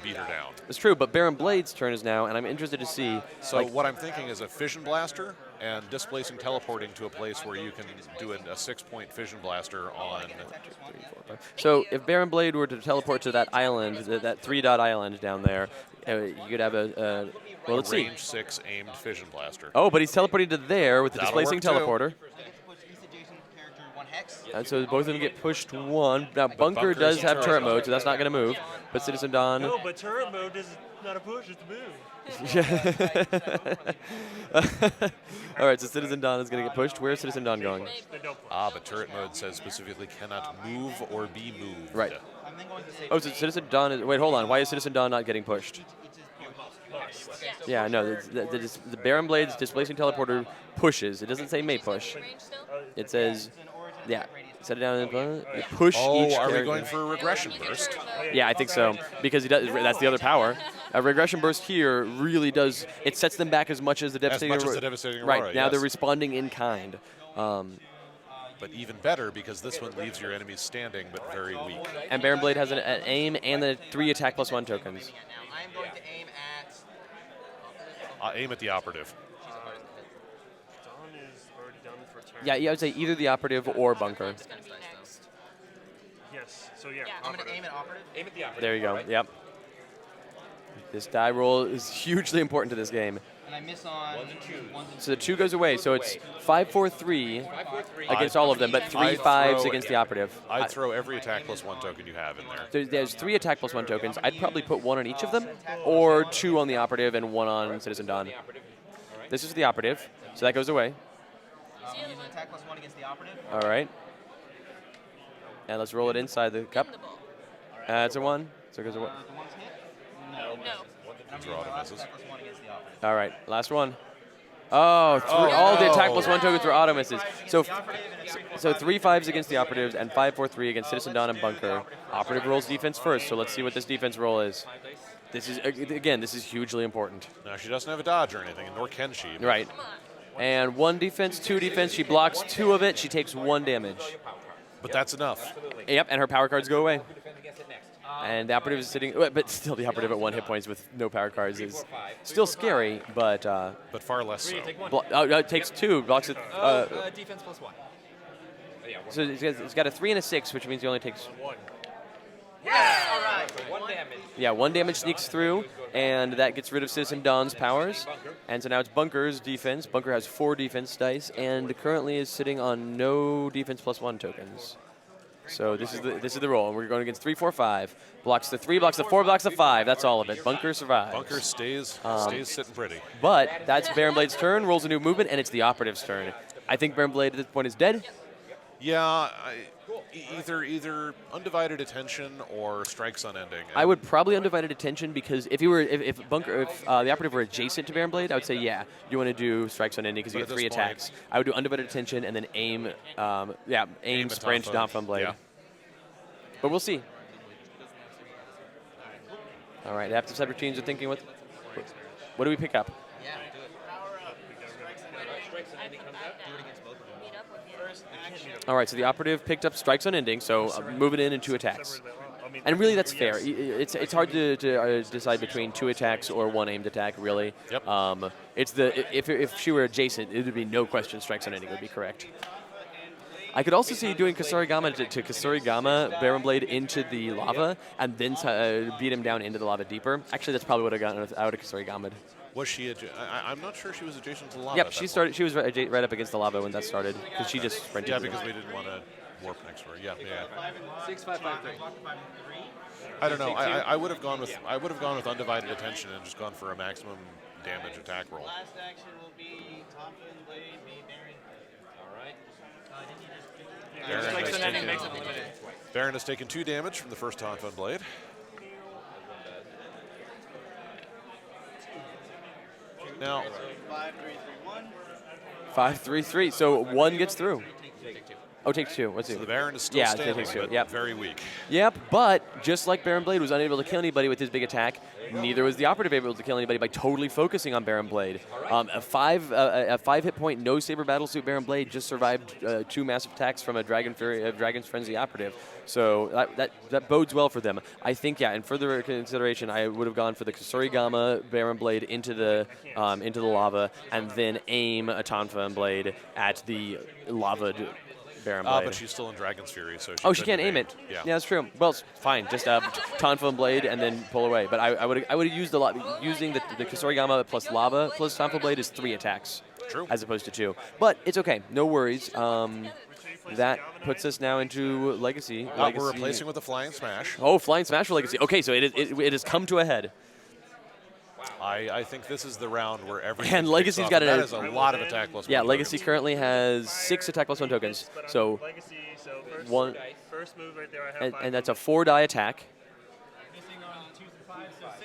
beat her down. It's true, but Baron Blade's turn is now, and I'm interested to see. So what I'm thinking is a Fission Blaster and displacing teleporting to a place where you can do a 6-point Fission Blaster on. So if Baron Blade were to teleport to that island, that 3-dot island down there, you could have a well, let's see. Range 6 aimed Fission Blaster. Oh, but he's teleporting to there with the That'll displacing work, too. teleporter. And so both of them get pushed 1. Now, Bunker Bunker's does have turret turret mode. mode, so that's not going to move. But Citizen Dawn. No, but turret mode is not a push, it's a move. All right, so Citizen Dawn is going to get pushed. Where's Citizen Dawn going? But turret mode says specifically cannot move or be moved. Right. Oh, so Citizen Dawn is. Wait, hold on. Why is Citizen Dawn not getting pushed? Yeah, no, the Baron Blade's displacing teleporter pushes. It doesn't say may push. It says, yeah, set it down and push each Oh, are character. we going for a regression burst? Yeah, I think so, because he does. That's the other power. A regression burst here really does. It sets them back as much as the devastating. As much as the devastating Right aurora, now, yes. they're responding in kind. But even better because this one leaves your enemies standing but very weak. And Baron Blade has an aim and the 3 attack +1 tokens. I am going to aim at. Aim at the operative. Dawn is already done for turn. Yeah, I would say either the operative or bunker. Yes, so yeah. I'm going to aim at operative. Aim at the operative. There you go. All right. Yep. This die roll is hugely important to this game. And I miss on. Ones and twos. So the 2 goes away. So it's 5, 4, 3 5, 4, 3. against all of them, but 3 I'd 5s throw- against the operative. I'd throw every attack +1 token you have in there. There's 3 attack +1 tokens. I'd probably put 1 on each of them, or 2 on the operative and 1 on Citizen Dawn. This is the operative, so that goes away. Use an attack +1 against the operative. All right. And let's roll it inside the cup. It's a 1. So it goes away. The one's hit. No. And I'm Draw using to my last misses. attack +1 against the operative. All right, last one. Oh, all the attack +1 tokens were auto misses. So 3 5s against the operatives and 5 4 3 against Citizen Dawn and Bunker. Operative rolls defense first, so let's see what this defense roll is. This is again, this is hugely important. Now, she doesn't have a dodge or anything, nor can she. but Right. And 1 defense, 2 defense. She blocks 2 of it. She takes 1 damage. But that's enough. Yep, and her power cards go away. And the operative is sitting, but still the operative at 1 hit points with no power cards is still scary, but But far less so. it takes 2, blocks it. Defense +1. So it's got a 3 and a 6, which means he only takes. All right. So 1 damage. Yeah, 1 damage sneaks through, and that gets rid of Citizen Dawn's powers. And so now it's Bunker's defense. Bunker has 4 defense dice, and currently is sitting on no defense +1 tokens. So this is the roll, and we're going against 3 4 5. Blocks the 3, blocks the 4, blocks the 5. That's all of it. Bunker survives. Bunker stays sitting pretty. But that's Baron Blade's turn. Rolls a new movement, and it's the operative's turn. I think Baron Blade at this point is dead. Yeah, either undivided attention or strikes unending. I would probably undivided attention because if the operative were adjacent to Baron Blade, I would say yeah, you want to do strikes on ending because you But get at 3 this point- attacks. I would do undivided attention and then aim, Aim sprint, atop down from Blade. yeah. But we'll see. All right, adaptive subroutines are thinking what do we pick up? Yeah, do it. Power up. Strikes and ending comes out. Do it against both of them. Meet up with you. First action. All right, so the operative picked up strikes on ending, so moving in and 2 attacks. And really, that's fair. It's hard to decide between 2 attacks or 1 aimed attack, really. Yep. If she were adjacent, it would be no question strikes on ending would be correct. I could also see doing Kasarigama to Kasarigama Baron Blade into the lava and then beat him down into the lava deeper. Actually, that's probably what I got out of Kasarigama. Was she? I'm not sure she was adjacent to the lava. Yep, at she that started. point. She was right up against the lava when that started because she just sprinted. Yeah, through. because we didn't want to warp next to her. Yeah. 6, 5, 5, 3. I don't know. I would have gone with undivided attention and just gone for a maximum damage attack roll. Last action will be Top and Blade, be Baron. All right. Baron has taken 2 damage from the first taunt on Blade. Now, 5, 3, 3, 1. 5, 3, 3. So 1 gets through. Oh, takes 2. Let's see. the Baron is still Yeah, standing, takes 2. but Yep. very weak. Yep, but just like Baron Blade was unable to kill anybody with his big attack, neither was the operative able to kill anybody by totally focusing on Baron Blade. A 5 hit point, no saber battlesuit Baron Blade just survived 2 massive attacks from a Dragon's Frenzy operative. So that bodes well for them. I think, yeah, in further consideration, I would have gone for the Kasarigama Baron Blade into the lava and then aim a Tonfa Blade at the lava Baron Blade. But she's still in Dragon's Fury, so she couldn't can't aim it. Yeah. That's true. Well, it's fine. Just Tonfa Blade and then pull away. But I would have used using the Kasarigama plus lava plus Tonfa Blade is 3 attacks. True. As opposed to 2. But it's okay. No worries. That puts us now into Legacy. We're replacing with a Flying Smash. Oh, Flying Smash for Legacy. Okay, so it has come to a head. I think this is the round where everything And Legacy's got that is a lot of attack plus 1 Yeah, Legacy tokens. currently has 6 attack plus 1 tokens. So Legacy, so first move right there, I have and that's a 4-die attack.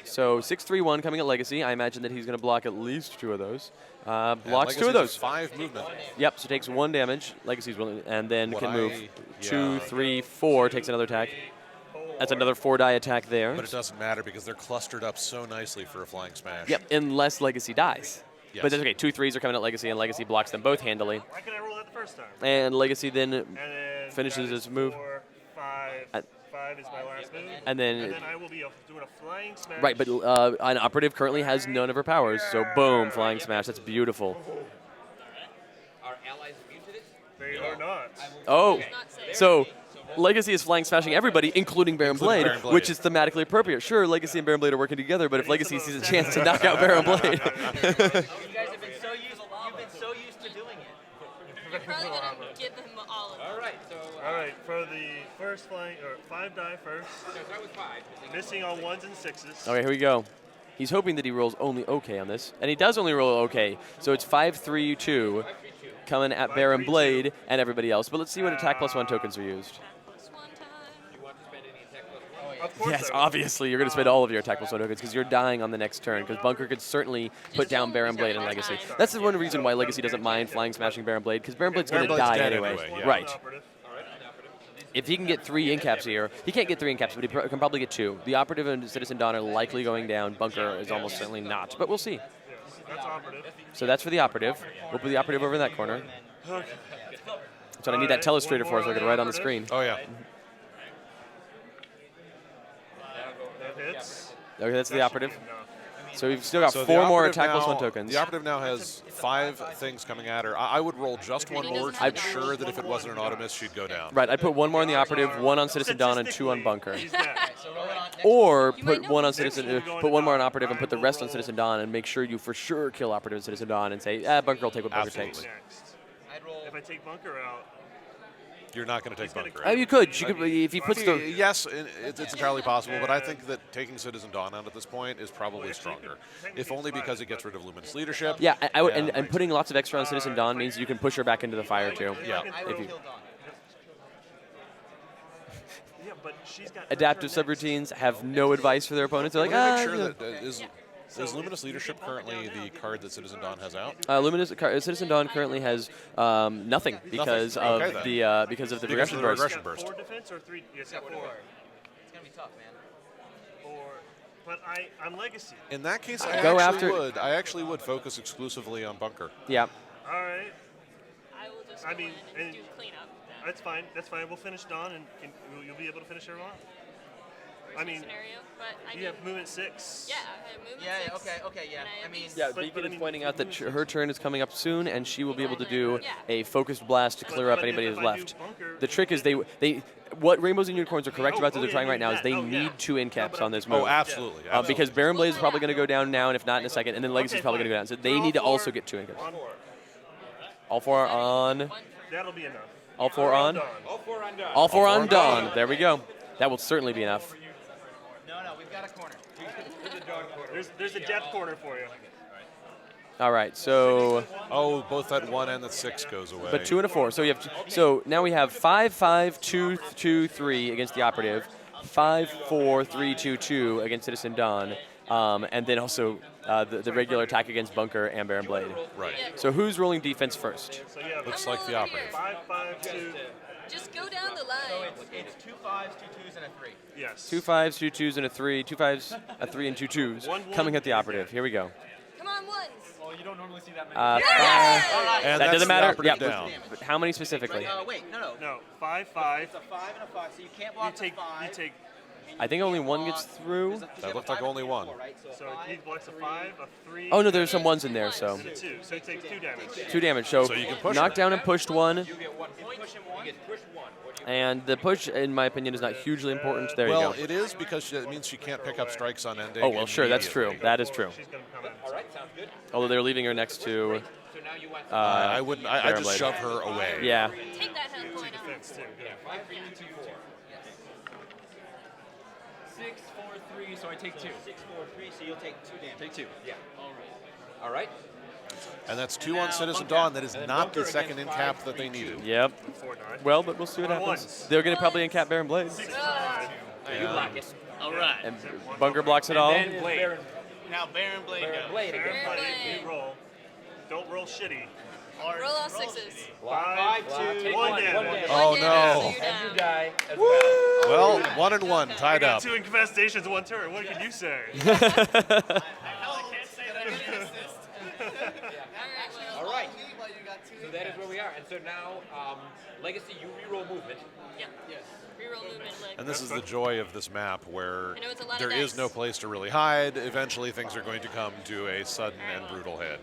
So 6-3-1 coming at Legacy. I imagine that he's going to block at least 2 of those. Blocks 2 of those. 5 movement. Yep, so takes 1 damage. Legacy's willing, and then What can move I- 2, yeah. 3, 4. Takes another attack. That's another 4-die attack there. But it doesn't matter because they're clustered up so nicely for a Flying Smash. Yep, unless Legacy dies. Yes. But that's okay. 2 3s are coming at Legacy, and Legacy blocks them both handily. Why can I roll that the first time? And Legacy then And then finishes that is his move. 4, 5. At- 5 is my last move. And then I will be doing a flying smash. right, but an operative currently has none of her powers, so boom, Flying Smash. That's beautiful. Our allies immune to this? They are not. Oh, Not safe. so Legacy is Flying Smashing everybody, including Baron Blade, Baron Blade. which is thematically appropriate. Sure, Legacy and Baron Blade are working together, but if Legacy sees a chance to knock out Baron Blade, You guys have been so used to doing it. You're probably going to give them all of them. All right, so All right, for the first flying, or 5 die first. start with 5. Missing on 1s and 6s. okay, here we go. He's hoping that he rolls only okay on this, and he does only roll okay. So it's 5-3-2 coming at Baron Blade and everybody else. But let's see what attack plus 1 tokens are used. Plus 1 time. You want to spend any attack plus 1? Of course Yes, I will. obviously you're going to spend all of your attack plus 1 tokens because you're dying on the next turn. Because Bunker could certainly put down Baron Blade and Legacy. That's the one reason why Legacy doesn't mind Flying Smashing Baron Blade because Baron Blade's going to Baron Blade's die dead anyway. anyway, yeah. Right. Operative. If he can get 3 incaps here, he can't get 3 incaps, but he can probably get 2. The operative and Citizen Dawn are likely going down. Bunker is almost certainly not, but we'll see. That's operative. So that's for the operative. We'll put the operative over in that corner. Okay. So I need that telestrator for so I can write on the screen. Oh, yeah. That hits. Okay, that's the operative. Enough. So we've still got So 4 the more operative attack plus now- 1 tokens. The operative now has 5 things coming at her. I would roll just 1 more to ensure that if it wasn't an automist, she'd go down. Right, I'd put 1 more on the operative, 1 on Citizen Dawn, and 2 on Bunker. He's dead. Or You might put know. 1 on Next Citizen, one, we're put 1 more on going to operative, and put the rest on Citizen Dawn, and make sure you for sure kill operative and Citizen Dawn, and say, Bunker will take what Bunker Absolutely. takes. Next. I'd roll. If I take Bunker out, You're not going to take Bunker. You could. She could. If he puts the. Yes, it's entirely possible, but I think that taking Citizen Dawn out at this point is probably stronger, if only because it gets rid of Luminous Leadership. Yeah, I would, Yeah. and putting lots of extra on Citizen Dawn means you can push her back into the fire too. Yeah. I If roll you- Kill Dawn. yeah, but she's got. her Adaptive turn next. subroutines have no advice for their opponents. They're like, Let me make sure you know. that Is Luminous Leadership currently the card that Citizen Dawn has out? Citizen Dawn currently has nothing because of the regression burst. regression burst. 4 defense or 3? Yes, Got 4. 4. It's gonna be tough, man. 4. But I'm Legacy. In that case, I actually would focus exclusively on Bunker. Yeah. All right. I will just I go mean, in and and- do cleanup. Then. That's fine. That's fine. We'll finish Dawn, and you'll be able to finish everyone. Worst I case mean, scenario, but I you do. have movement 6. Yeah, I have movement Yeah, 6. okay, yeah. and I I have mean, these- Yeah, But- Beacon but I is mean, pointing out that you- her turn is coming up soon, and she will be able to do Yeah. a focused blast to clear up but anybody if that's I do left. Bunker, The trick is what Rainbows and Unicorns are correct about that they're yeah, trying right yeah, now is they yeah. need 2 in caps but on this move. Oh, absolutely. Because Baron Blade is probably going to go down now, and if not in a second, and then Legacy is Okay, probably fine. going to go down. So They're they all need to four also get 2 in caps. on- All 4 are on. One That'll be enough. All 4 on. Dawn. All 4 on Dawn. All 4 on Dawn. There we go. That will certainly be enough. no, we've got a corner. There's a death corner for you. All right, so Oh, both that 1 and the 6 goes away. but 2 and a 4. So now we have 5, 5, 2, 2, 3 against the operative, 5, 4, 3, 2, 2 against Citizen Dawn, and then also the regular attack against Bunker and Baron Blade. Right. So who's rolling defense first? So you have Looks like the operative. 5, 5, 2. Just go down the line. It's 2 5s, 2 2s, and a 3. Yes. 2 5s, 2 2s, and a 3. 2 5s, a 3, and 2 2s. Coming at the operative. Here we go. Come on, ones. Well, you don't normally see that many. And That that's doesn't the matter. operative Yeah. down. But how many specifically? Wait, no. No, 5, 5. It's a 5 and a 5, so you can't You block take, the 5. you take. I think only one gets through. That looked like only 1. So he blocks a 5, a 3. Oh no, there's some ones in there. So And a 2. So he takes 2 damage. 2 damage. So, So you can push knocked her. down and pushed 1. You get 1 point. You get pushed 1. What do you And the push, in my opinion, is not hugely important. There Well, you go. it is because it means she can't pick up strikes on ending. Oh, well, sure, that's true. immediately. That is true. She's going to come in. All right, sounds good. Although they're leaving her next to, So now you want I wouldn't. I Baron just Blade. shove her away. Yeah. Take that health point off. Defense, too. 5, 3, 2, 4. 6, 4, 3. So I take 2. 6 4 3, so you'll take 2 damage. Take 2. Yeah. All right. And that's 2 on Citizen Dawn. That is not the second in cap that they needed. Yep. 4 9. Well, but we'll see what On happens. ones. They're going to probably uncap Baron Blade. You block it. All right. And Bunker blocks it all. Then Blade. Now Baron Blade goes. Blade again. Baron Blade. You roll. Don't roll shitty. Roll all 6s. 5, 2, 1 damage. Oh, One no. damage, so And you're you down. die as well. Well, 1 and 1 tied I got up. 2 infestations in 1 turn. What can you say? All right. So that is where we are. And so now, Legacy, you reroll movement. Yeah. Reroll movement. Like, And this is the joy of this map where I know it's a lot of there is dice. no place to really hide. Eventually, things are going to come to a sudden and brutal head.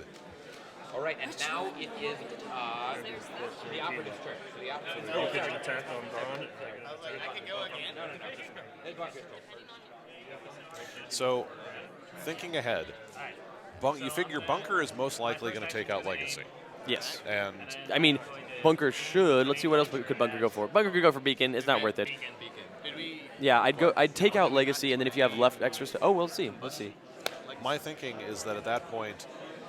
All right, and now it is the operative's turn. So the operative's You turn. get an attack on Dawn. Then Bunker's turn. So, thinking ahead, you figure Bunker is most likely going to take out Legacy. Yes. And I mean, Bunker should. Let's see what else could Bunker go for. Bunker could go for Beacon. It's not worth it. Yeah, I'd take out Legacy, and then if you have left extra stuff. Oh, we'll see. Let's see. my thinking is that at that point,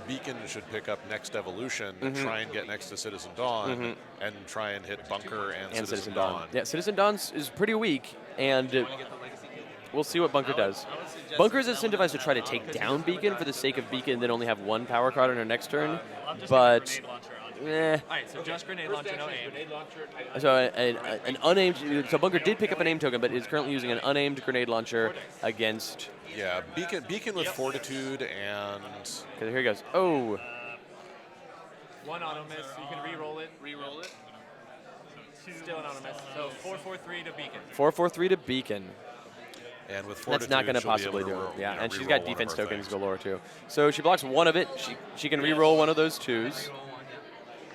Beacon should pick up next evolution, try and get next to Citizen Dawn, and try and hit Bunker and Citizen Dawn. Yeah, Citizen Dawn is pretty weak, and we'll see what Bunker does. Bunker is incentivized to try to take down Beacon for the sake of Beacon, then only have 1 power card on her next turn. But Alright, so just grenade launcher, no aim. so an unaimed. So Bunker did pick up an aim token, but is currently using an unaimed grenade launcher against. Yeah, Beacon with Fortitude and... Okay, here he goes. Oh. 1 auto miss, you can re-roll it. Re-roll it. Still an auto miss. So 4-4-3 to Beacon. 4/4/3 to Beacon. And with Fortitude, That's not going to she'll be possibly able to do it. roll, Yeah, you know, and she's re-roll got one of defense her tokens things. galore too. So she blocks 1 of it. She can re-roll 1 of those 2s.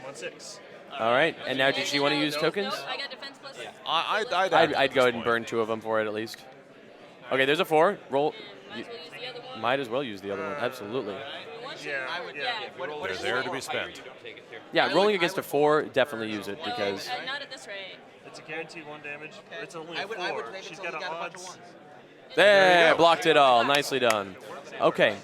1-6. All right. And now, did she want to use tokens? Nope, I got defense plus. I'd Go ahead and burn 2 of them for it at least. Okay, there's a 4. Roll. Might as well use the other one. Might as well use the other one. Absolutely. They're there to be spent. Yeah, rolling against a 4, definitely use it No, because. not at this rate. It's a guaranteed 1 damage. It's only I a would 4. say it's She's only got got a bunch odds. of 1s. There, blocked it all. Nicely done. Okay.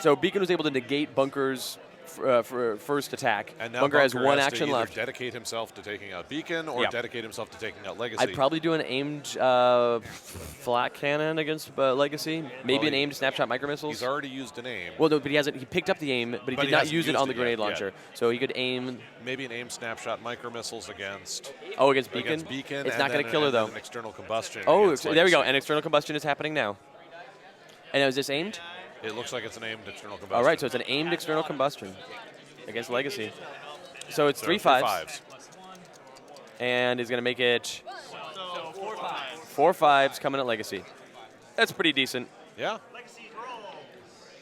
So Beacon was able to negate Bunker's first attack. And now Bunker has one to action either left. dedicate himself to taking out Beacon or Yeah. dedicate himself to taking out Legacy. I'd probably do an aimed flat cannon against Legacy. Maybe an aimed snapshot micro missiles. He's already used an aim. Well, no, but he hasn't. He picked up the aim, but he did not use it on the grenade launcher. So he could aim. Maybe an aim snapshot micro missiles against. Oh, against Beacon. Against Beacon. It's not going to kill her though. An external combustion. Oh, there we go. An external combustion is happening now. And is this aimed? It looks like it's an aimed external combustion. All right, so it's an aimed external combustion against Legacy. So it's 3 5s. 5s. And he's going to make it So 4 5s. 4 5s coming at Legacy. That's pretty decent. Yeah.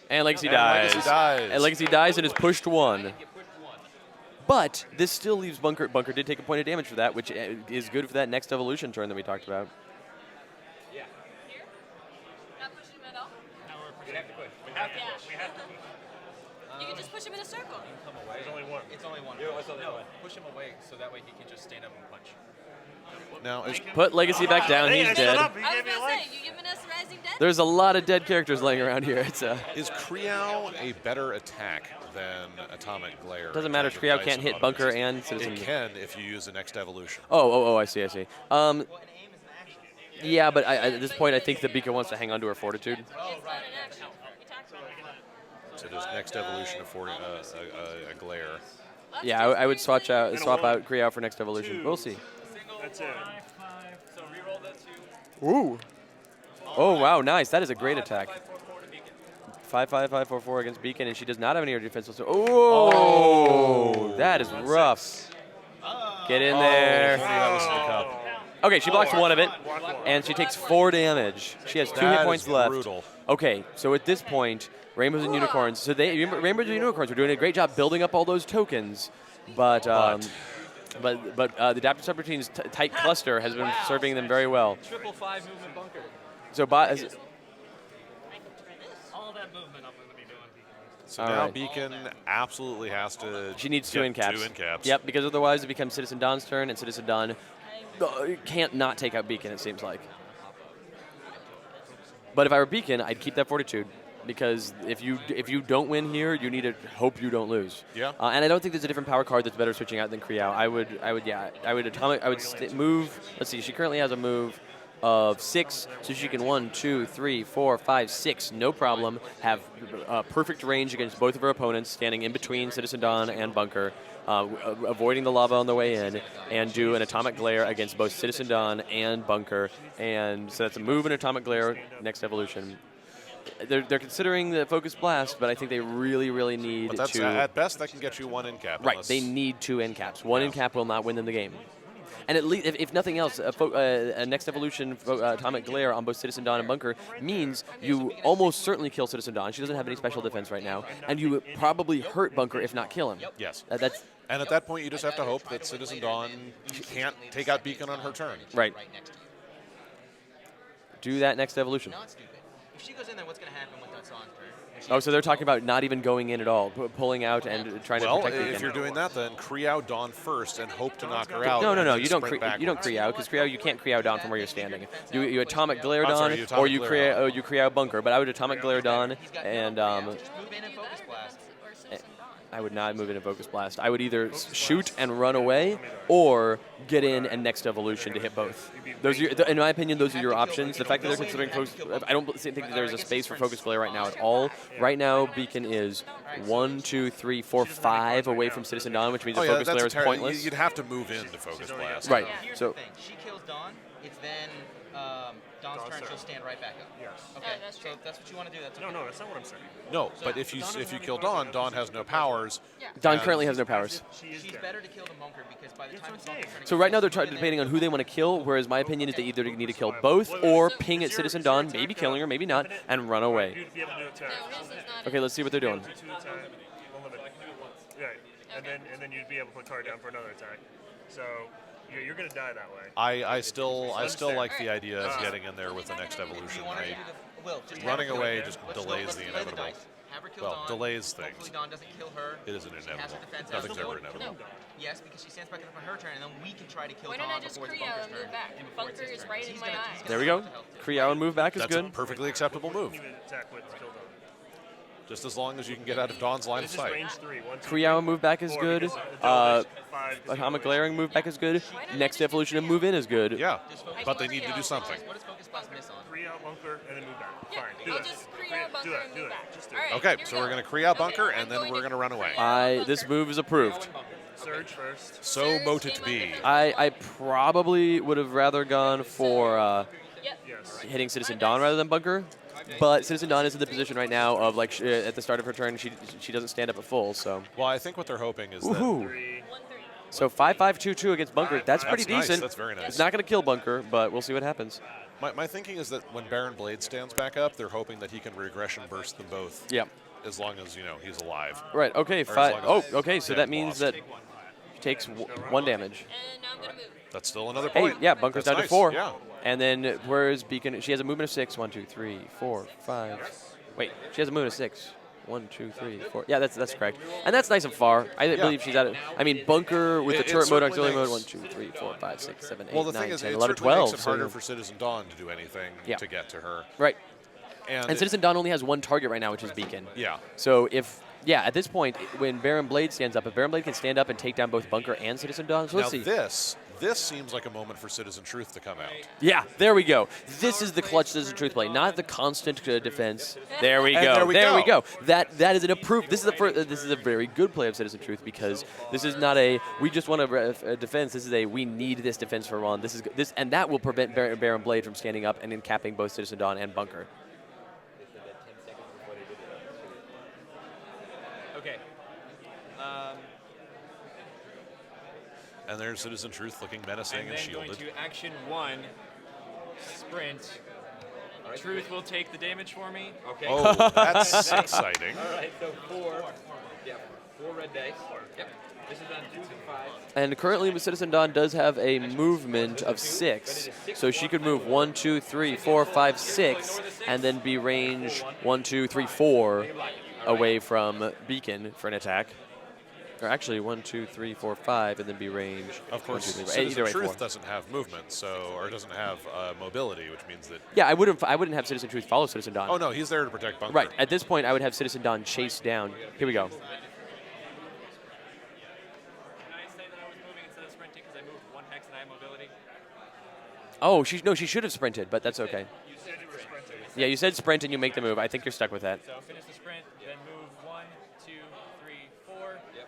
And Legacy And dies. Legacy dies. And Legacy dies and is pushed 1. But this still leaves Bunker. Bunker did take a point of damage for that, which is good for that next evolution turn that we talked about. Here? Not pushing him at all? We have to push. You can just push him in a circle. Come away. There's only one. It's only one. Yeah, it's only no, one. push him away so that way he can just stand up and punch. Now, Put Legacy back down. Hey, He's I stood dead. up. He I was gave me a gonna leg. say, you giving us Rising Dead? There's a lot of dead characters laying around here. It's is Kriau a better attack than Atomic Glare? doesn't matter. in terms of Kriau dice can't and hit auto Bunker misses? and Citizen. It can if you use the next evolution. Oh, I see. Yeah, but at this point, I think the Beacon wants to hang on to her fortitude. It's not an action. We talked about it. So there's next evolution affording a glare. Let's Yeah, just I would use swap the- out Kriau for next evolution. We'll see. That's it. So reroll that to Ooh. Oh wow, nice. That is a great attack. 5-5-5-4-4 against Beacon, and she does not have any air defense. So, oh, that is rough. Get in there. That was in the cup. Okay, she blocks one of it, and she takes 4 damage. She has 2 hit That points is left. brutal. Okay, so at this point, Rainbows and Unicorns. So Rainbows and Unicorns were doing a great job building up all those tokens, but the adaptive subroutines tight cluster has been serving them very well. 5-5 movement bunker. So All that movement I'm going to be doing. So All now right. Beacon absolutely has to. she needs 2 get end caps. 2 end caps. Yep, because otherwise it becomes Citizen Dawn's turn, and Citizen Dawn can't not take out Beacon, it seems like. But if I were Beacon, I'd keep that fortitude, because if you don't win here, you need to hope you don't lose. Yeah. And I don't think there's a different power card that's better switching out than Kriau. I would move. Let's see. She currently has a move of 6, so she can 1, 2, 3, 4, 5, 6, no problem. Have perfect range against both of her opponents, standing in between Citizen Dawn and Bunker, avoiding the lava on the way in, and do an Atomic Glare against both Citizen Dawn and Bunker. And so that's a move in Atomic Glare next evolution. They're considering the Focus Blast, but I think they really need But that's to. at best that can get you 1 end cap. Right, unless- they need 2 end caps. 1 end cap will not win them the game. And at least, if nothing else, a next evolution Atomic Glare on both Citizen Dawn and Bunker means you almost certainly kill Citizen Dawn. She doesn't have any special defense right now, and you probably hurt Bunker if not kill him. Yes. That's And at that point, you just have to hope that Citizen Dawn can't take out Beacon on her turn. right. Right next to you. Do that next evolution. Not stupid. If she goes in there, what's going to happen with that song turn? Oh, so they're talking about not even going in at all, pulling out and trying Well, to protect if Beacon. you're doing that, then Kriau Dawn first and hope to knock her out. No, and then you don't. sprint You don't backwards. Kriau, because Kriau you can't Kriau Dawn from where you're standing. You Atomic Glare I'm Dawn, sorry, you Atomic or you Glare Dawn. you Kriau Bunker. But I would Atomic Glare Dawn, and just move in and focus blast. Or Citizen Dawn. I would not move into Focus Blast. I would either shoot and run away, or get in and next evolution to hit both. Those are in my opinion, those are your options. The fact that they're considering Focus, I don't think that there's a space for Focus Glare right now at all. Right now, Beacon is 1, 2, 3, 4, 5 away from Citizen Dawn, which means Oh, the yeah, Focus Glare is that's pointless. You'd have to move in to Focus Blast. Right. Here's So the thing. She kills Dawn. It's then Dawn's turn. She'll stand right back up. Yes. Okay. Oh, that's so true. if that's what you want to do. That's okay. No, that's not what I'm saying. No, but if you kill Dawn, Dawn has no powers. Dawn and- currently has no powers. She is She's dead. better to kill the Bunker because by the time what the I'm Bunker's saying. trying to So get right now they're close, debating on who they want to kill, whereas my opinion is they either need to kill both or ping at Citizen Dawn, maybe killing her, maybe not, and run away. You'd be able to do attack. No, his is not. Okay, let's see what they're doing. 2 attack, unlimited. Right. And then you'd be able to put card down for another attack. So you're going to die that way. I still like the idea of getting in there with the next do evolution. you want her to I- do the Will, just running have her away kill just her. delays Let's the play inevitable. dice. Have her kill Well, Dawn. delays Hopefully things. Dawn doesn't kill her. It is an She has inevitable. her defense Nothing's out. ever inevitable. Yes, because she stands back up on her turn, and then we can try to kill Why Dawn don't I just before it's Kriau Bunker's and turn. move back? and before it's Bunker his is turn. right He's in gonna- my he's eye. There we go. gonna help too. Kriau and move back is That's good. a perfectly acceptable move. You would attack with kill Dawn. Just as long as you can get out of Dawn's line of This is sight. range 3. 1, 2, Kriyawa move back is 4, good. because the delta is 5, Atomic Glaring move back is good. Next evolution of move in is good. Yeah, but they need to do something. What does Focus Blast miss on? Kree out bunker, and then move back. Yeah, Fine, do I'll that. just create bunker and do move it. back. Just do All it. right, Okay, here so we we're go. going to Kree out Okay, bunker, I'm and then going we're going to run away. This move is approved. Surge first. So Surge, mote it game be. on defense. I probably would have rather gone for Yep. Yes. hitting Citizen Dawn rather than bunker. But Citizen Dawn is in the position right now of like at the start of her turn, she doesn't stand up at full. So Well, I think what they're hoping is that. woohoo! 3. 1-3. So 5-5-2-2 against bunker. That's pretty nice, decent. that's very nice. It's not going to kill bunker, but we'll see what happens. My thinking is that when Baron Blade stands back up, they're hoping that he can regression burst them both. Yep. As long as he's alive. Right. Okay. as long Five. as Oh. Okay. So they that haven't means lost. that he takes 1 damage. And now I'm going to move. That's still another Hey, point. yeah, bunker's That's down nice, to 4. Yeah. And then where's Beacon? She has a movement of 6. 1, 2, 3, 4, 5. Wait, she has a movement of 6. 1, 2, 3, 4. Yeah, that's correct. And that's nice and far. I believe she's at it. I mean, bunker with the It turret mode, certainly auxiliary mode. makes- 1, 2, 3, 4, 5, 6, 7, 8, Well, the 9, thing is, 10, it 11, certainly 12. makes it harder so- for Citizen Dawn to do anything Yeah. to get to her. Right. And, And Citizen Dawn only has 1 target right now, which is Beacon. Yeah. So at this point, when Baron Blade stands up, if Baron Blade can stand up and take down both bunker and Citizen Dawn, so let's Now see. this seems like a moment for Citizen Truth to come out. Yeah, there we go. This is the clutch Citizen Truth play, not the constant defense. There we And go. there we go. That is an approved. This is a very good play of Citizen Truth because this is not a we just want a defense. This is a we need this defense for one. This and that will prevent Baron Blade from standing up and capping both Citizen Dawn and bunker. Okay. And there's Citizen Truth looking menacing I'm and then going shielded. to action 1, sprint. Truth will take the damage for me. Okay. Oh, that's exciting. All right, so 4. Yeah, 4 red dice. Yep. This is on 2 to 5. And currently, Citizen Dawn does have a movement of 6, so she could move 1, 2, 3, 4, 5, 6, and then be range 1, 2, 3, 4 away from Beacon for an attack. Or actually 1, 2, 3, 4, 5, and then be range. Of course, 1, 2, 3, 4. Citizen Either way, Truth 4. doesn't have movement, or doesn't have mobility, which means that. Yeah, I wouldn't have Citizen Truth follow Citizen Dawn. Oh no, he's there to protect bunker. Right. At this point, I would have Citizen Dawn chase down. Here we go. Can I say that I was moving instead of sprinting because I moved 1 hex and I have mobility? Oh, she should have sprinted, but that's okay. You said you were sprinting. Yeah, you said sprint and you make the move. I think you're stuck with that. So finish the sprint, then move 1, 2, 3, 4. Yep.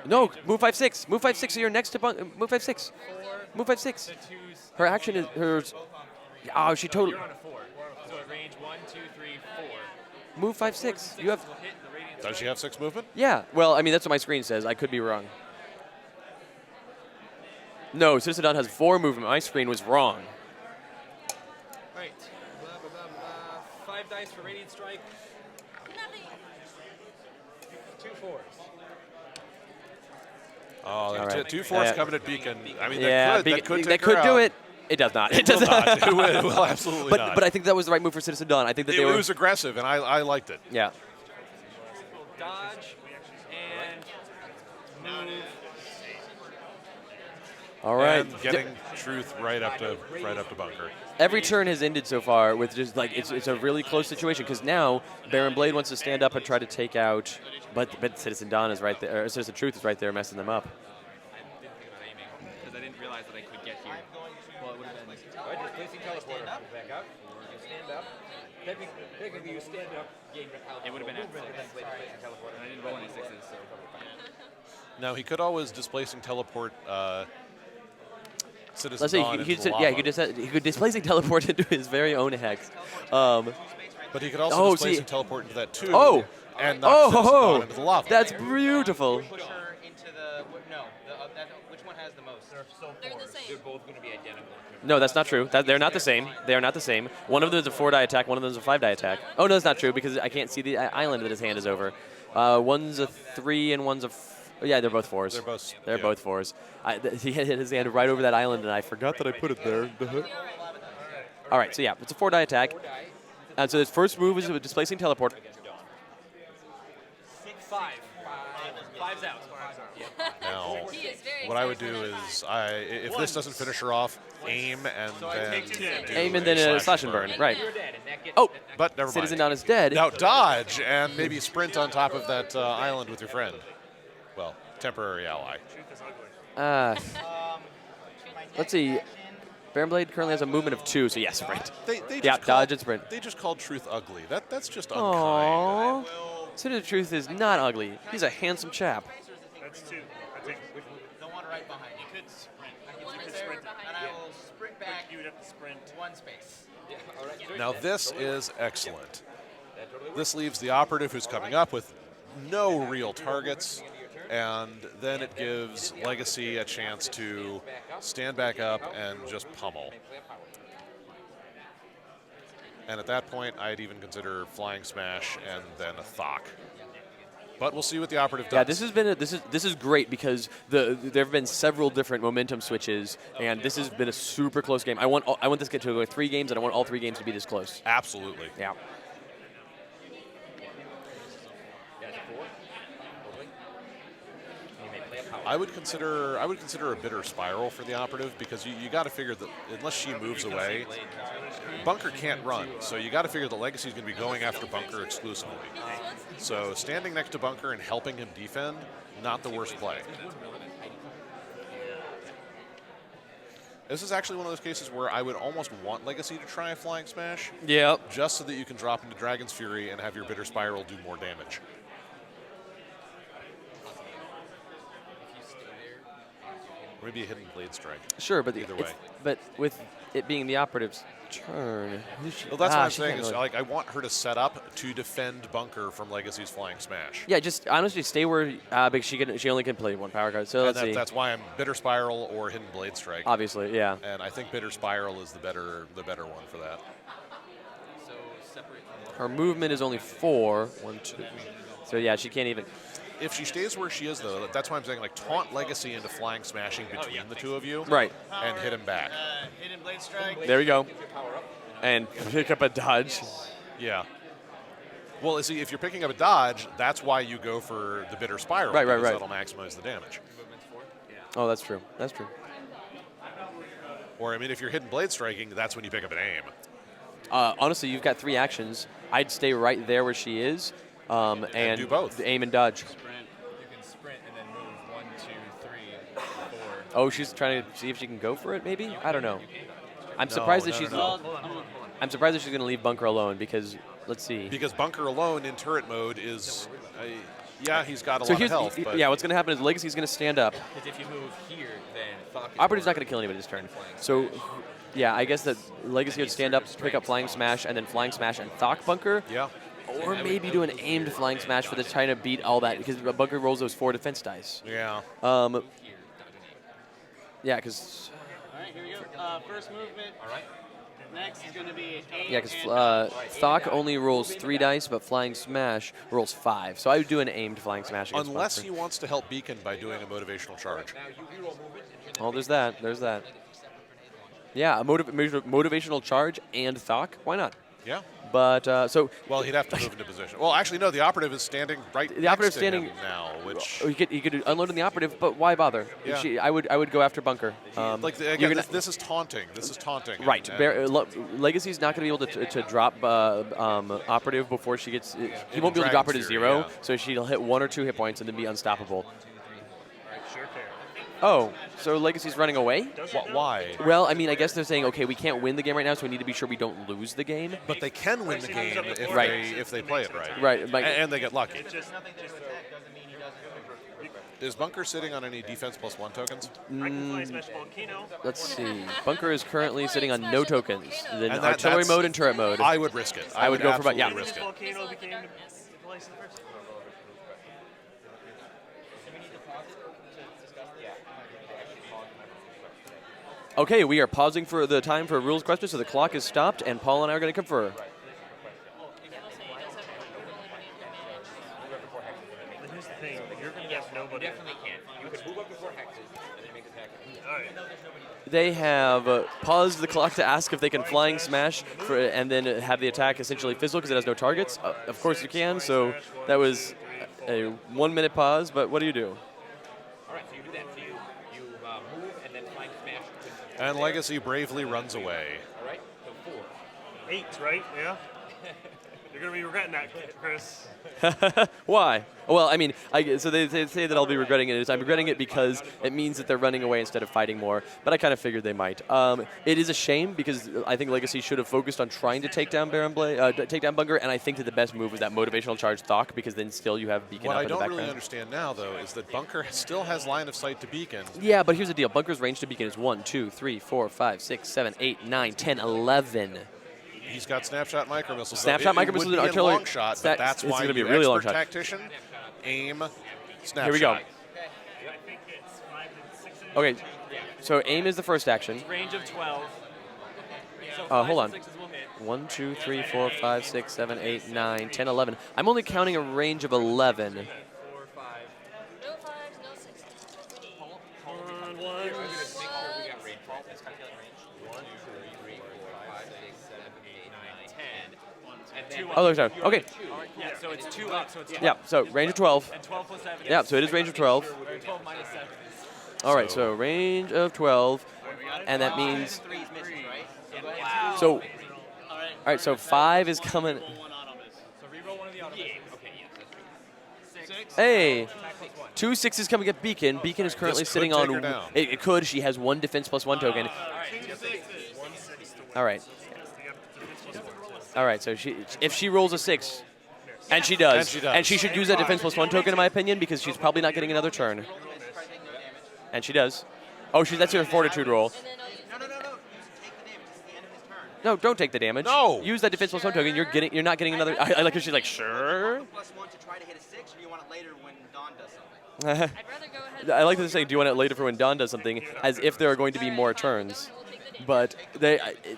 No, move 5, 6. Move 5, 6. So you're next to move 5, 6. 4. Move 5, 6. The 2's. Her action is hers. Oh, she totally. You're on a 4. So at range 1, 2, 3, 4. Move 5, 6. You have. Will hit the radiant Does she have 6 movement? Yeah. Well, I mean that's what my screen says. I could be wrong. No, Citizen Dawn has 4 movement. My screen was wrong. Right. Blah, blah, blah, blah. 5 dice for radiant strike. Nothing. 2 4s. Oh, All right. 2 4s Yeah. coming at Beacon. I mean, Yeah, that could that take could her do out. it. It does not. It It will does not. not. It will absolutely not. But I think that was the right move for Citizen Dawn. I think that they it were. was aggressive, and I liked it. Yeah. Will dodge and move. All right. And getting Truth right up to bunker. Every turn has ended so far with just like it's a really close situation because now Baron Blade wants to stand up and try to take out, but Citizen Dawn is right there. Or Citizen Truth is right there messing them up. I didn't think about aiming because I didn't realize that I could get here. Well, it would have been. All right, displacing teleporter. Back up. You stand up. Technically, you stand up. It would have been at 6. Displacing teleporter. And I didn't roll any 6s, so. Now he could always displacing teleport Citizen Let's say Dawn he into could, the yeah, lava. he could displacing teleport into his very own hex. But he could also Oh, displace see- and teleport into that too. Oh! And knock Citizen Dawn into the lava. That's beautiful. Push her into the no. Which one has the most? They're the same. They're both going to be identical. No, that's not true. They're not the same. They are not the same. One of them is a 4-die attack. One of them is a 5-die attack. Oh no, that's not true because I can't see the island that his hand is over. One's a 3 and one's a. Yeah, they're both 4s. They're yeah. both 4s. He hit his hand right over that island, and I forgot that I put it there. All right, so yeah, it's a 4-die attack. And so his first move is a displacing teleport. 5. 5's out. Now, He is very what I would do is, if this doesn't finish her off, aim and then do Aim and then a slash and burn. Right. You're dead, and that gets. Oh, But never mind. Citizen Down is dead. Now dodge and maybe sprint on top of that island with your friend. Well, temporary ally. Let's see. Baronblade currently has a movement of 2, so yes, sprint. They Yeah, just dodge and sprint. They just called Truth ugly. That's just Aww. unkind. Citizen Truth is not ugly. He's a handsome chap. That's 2. I think The one right behind you. You could sprint. One you is could there sprint. behind And you. I will sprint back you would have to sprint. 1 space. Now this is excellent. This leaves the operative who's coming up with no real targets, and then it gives Legacy a chance to stand back up and just pummel. And at that point, I'd even consider Flying Smash and then a Thok. But we'll see what the operative does. Yeah, this is great because there have been several different momentum switches, and this has been a super close game. I want this to go 3 games, and I want all 3 games to be this close. Absolutely. Yeah. I would consider a bitter spiral for the operative because you got to figure that unless she moves away, Bunker can't run. So you got to figure the Legacy is going to be going after Bunker exclusively. So standing next to Bunker and helping him defend, not the worst play. This is actually one of those cases where I would almost want Legacy to try a Flying Smash, Yeah. just so that you can drop into Dragon's Fury and have your bitter spiral do more damage. Or maybe a hidden blade strike. Sure, but Either way. but with it being the operative's turn. Well, that's what I'm she saying. can't Is really- like I want her to set up to defend Bunker from Legacy's Flying Smash. Yeah, just honestly stay where because she only can play 1 power card. So And let's see. that's why I'm Bitter Spiral or Hidden Blade Strike. Obviously, yeah. And I think Bitter Spiral is the better one for that. So separate from Her movement is only 4. 1, 2. So yeah, she can't even. If she stays where she is, though, that's why I'm saying like taunt Legacy into Flying Smashing between the two of you. Right. And hit him back. hidden blade strike. There we go. And pick up a dodge. Yeah. Well, see, if you're picking up a dodge, that's why you go for the Bitter Spiral. Right, right, because right. That'll maximize the damage. Oh, that's true. That's true. Or, I mean, if you're Hidden Blade Striking, that's when you pick up an aim. Honestly, you've got 3 actions. I'd stay right there where she is. And do both. Aim and dodge. Sprint. You can sprint and then move 1, 2, 3, 4. Oh, she's trying to see if she can go for it, maybe? I don't know. I'm surprised that she's. no. Hold on, hold on. I'm surprised that she's going to leave Bunker alone because let's see. Because Bunker alone in turret mode is, yeah, he's got a So lot of here's health. But yeah. What's going to happen is Legacy's going to stand up. Because if you move here, then Thok is Operative's more not going to kill anybody this turn. So, yeah, I guess that Legacy would stand up, pick up Flying Smash, and then Flying Smash and Thok Bunker. yeah. Or maybe do an aimed Flying Smash for the trying to beat all that because Bunker rolls those 4 defense dice. Yeah. Yeah, because All right, here we go. First movement. All right. Next is going to be aim yeah, because and Thok only rolls 3 dice, but Flying Smash rolls 5. So I would do an aimed Flying Smash against Unless Bunker. he wants to help Beacon by doing a motivational charge. Oh, there's that. There's that. Yeah, a motivational charge and Thok. Why not? Yeah. But so Well, he'd have to move into position. Well, actually, no. The operative is standing right. The operative's next to standing him now, which he could unload on the operative, but why bother? Yeah. I would go after Bunker. again, you're gonna- this is taunting. This is taunting. Right. And Legacy's not going to be able to drop operative before she gets. He won't be able to drop her to Dragon's 0, Fury, yeah. so she'll hit 1 or 2 hit points and then be unstoppable. Sure care. Oh, so Legacy's running away? why? Well, I mean, I guess they're saying, okay, we can't win the game right now, so we need to be sure we don't lose the game. But they can win the game if Right. if they play it right. Right. Like, And they get lucky. just nothing to attack doesn't mean he doesn't. Is Bunker sitting on any defense +1 tokens? I can fly Smash Volcano. let's see. Bunker is currently sitting on no tokens. Then And artillery that's- mode and turret mode. I would risk it. I would go for about- yeah. absolutely risk it. Volcano became the place in the first. Okay, we are pausing for the time for rules questions, so the clock is stopped, and Paul and I are going to confer. But here's the thing, you're going to get nobody. Definitely can. You can move up to 4 hexes and then make attack. All right. They have paused the clock to ask if they can flying smash and then have the attack essentially fizzle because it has no targets. Of course you can, so that was a 1-minute pause, but what do you do? All right, so you do that. So you And Legacy bravely runs away. All right, so 4. 8, right? Yeah. You're gonna be regretting that, Chris. Why? Well, I mean, so they say that I'll be regretting it. I'm regretting it because it means that they're running away instead of fighting more. But I kind of figured they might. It is a shame because I think Legacy should have focused on trying to take down take down Bunker, and I think that the best move was that motivational charge Thok, because then still you have Beacon What up I in the don't background. really understand now, though, is that Bunker still has line of sight to Beacon. Yeah, but here's the deal. Bunker's range to Beacon is 1, 2, 3, 4, 5, 6, 7, 8, 9, 10, 11. He's got snapshot micro missiles. Snapshot micro missiles and artillery. Long shot, but that's it's why gonna be a you really long expert shot. tactician, aim, snapshot. Here we go. I think it's 5 and 6. Okay, so aim is the first action. Range of 12. So Hold 5s on. and 6s will hit. 1, 2, 3, 4, 5, 6, 7, 8, 9, 10, 11. I'm only counting a range of 11. 4, 5. No 5s, no 6s. On 1. We got range. Let's calculate range. 1, 2, 3, 4, 5, 6, 7, 8, 9, 10. And then Oh, there's no. Okay. Yeah, so it's 2 up, so it's 12. Yeah, so range of 12. And 12 plus 7. Yeah, so it is range of 12. Or 12 minus 7. All right, so range of 12. And that means. 3 is missing, right? So. All right, so 5 is coming. So reroll one of the auto misses. okay, yes, that's right. 6. Hey. Attack plus 1. 2 6s coming at Beacon. Beacon is currently This could sitting take on. her down. It could. She has 1 defense plus 1 token. All right. All right, so if she rolls a 6, and she does, and she should use that defense plus 1 token in my opinion, because she's probably not getting another turn. And she does. Oh, that's her fortitude roll. And then I'll use No. Take the damage. It's the end of his turn. No, don't take the damage. No. Use that defense plus 1 token. You're not getting another. I like how she's like, sure. +1 to try to hit a 6, or do you want it later when Dawn does something? I'd rather go ahead. I like that they're saying, do you want it later for when Dawn does something, as if there are going to be more turns. But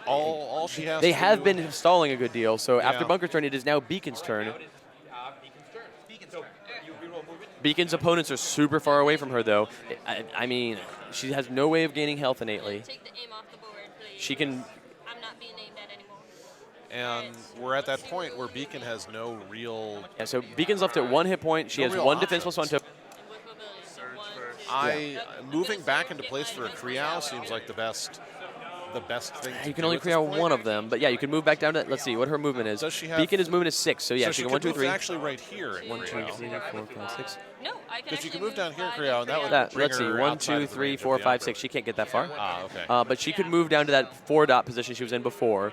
All she has they to have do- been stalling a good deal. So after Yeah. Bunker's turn, it is now Beacon's turn. Beacon's turn. Beacon's turn. You reroll movement. Beacon's opponents are super far away from her, though. I mean, she has no way of gaining health innately. Take the aim off the board, please. She can. I'm not being aimed at anymore. And we're at that point where Beacon has no real. Yeah, so Beacon's left at 1 hit point. She No has real 1 defense plus 1 options. token. And with mobility, so 1, 2, Moving back into place for a Kriau seems like the best thing. You to can do only at this create point. one of them, but yeah, you can move back down to. Let's see what her movement is. Does she have- Beacon is moving to 6, so yeah, So she can could 1, 2, move 3. actually right here. At 1, 2, Kriau. 3, 4, 5, 6. No, I can Because you actually can move down here, 5 Kriau, and that would That, bring let's see, her 1, outside 2, of the 3, range of 4, the 5, Emperor. 6. She can't get that far. Ah, okay. But she could move down to that 4 dot position she was in before,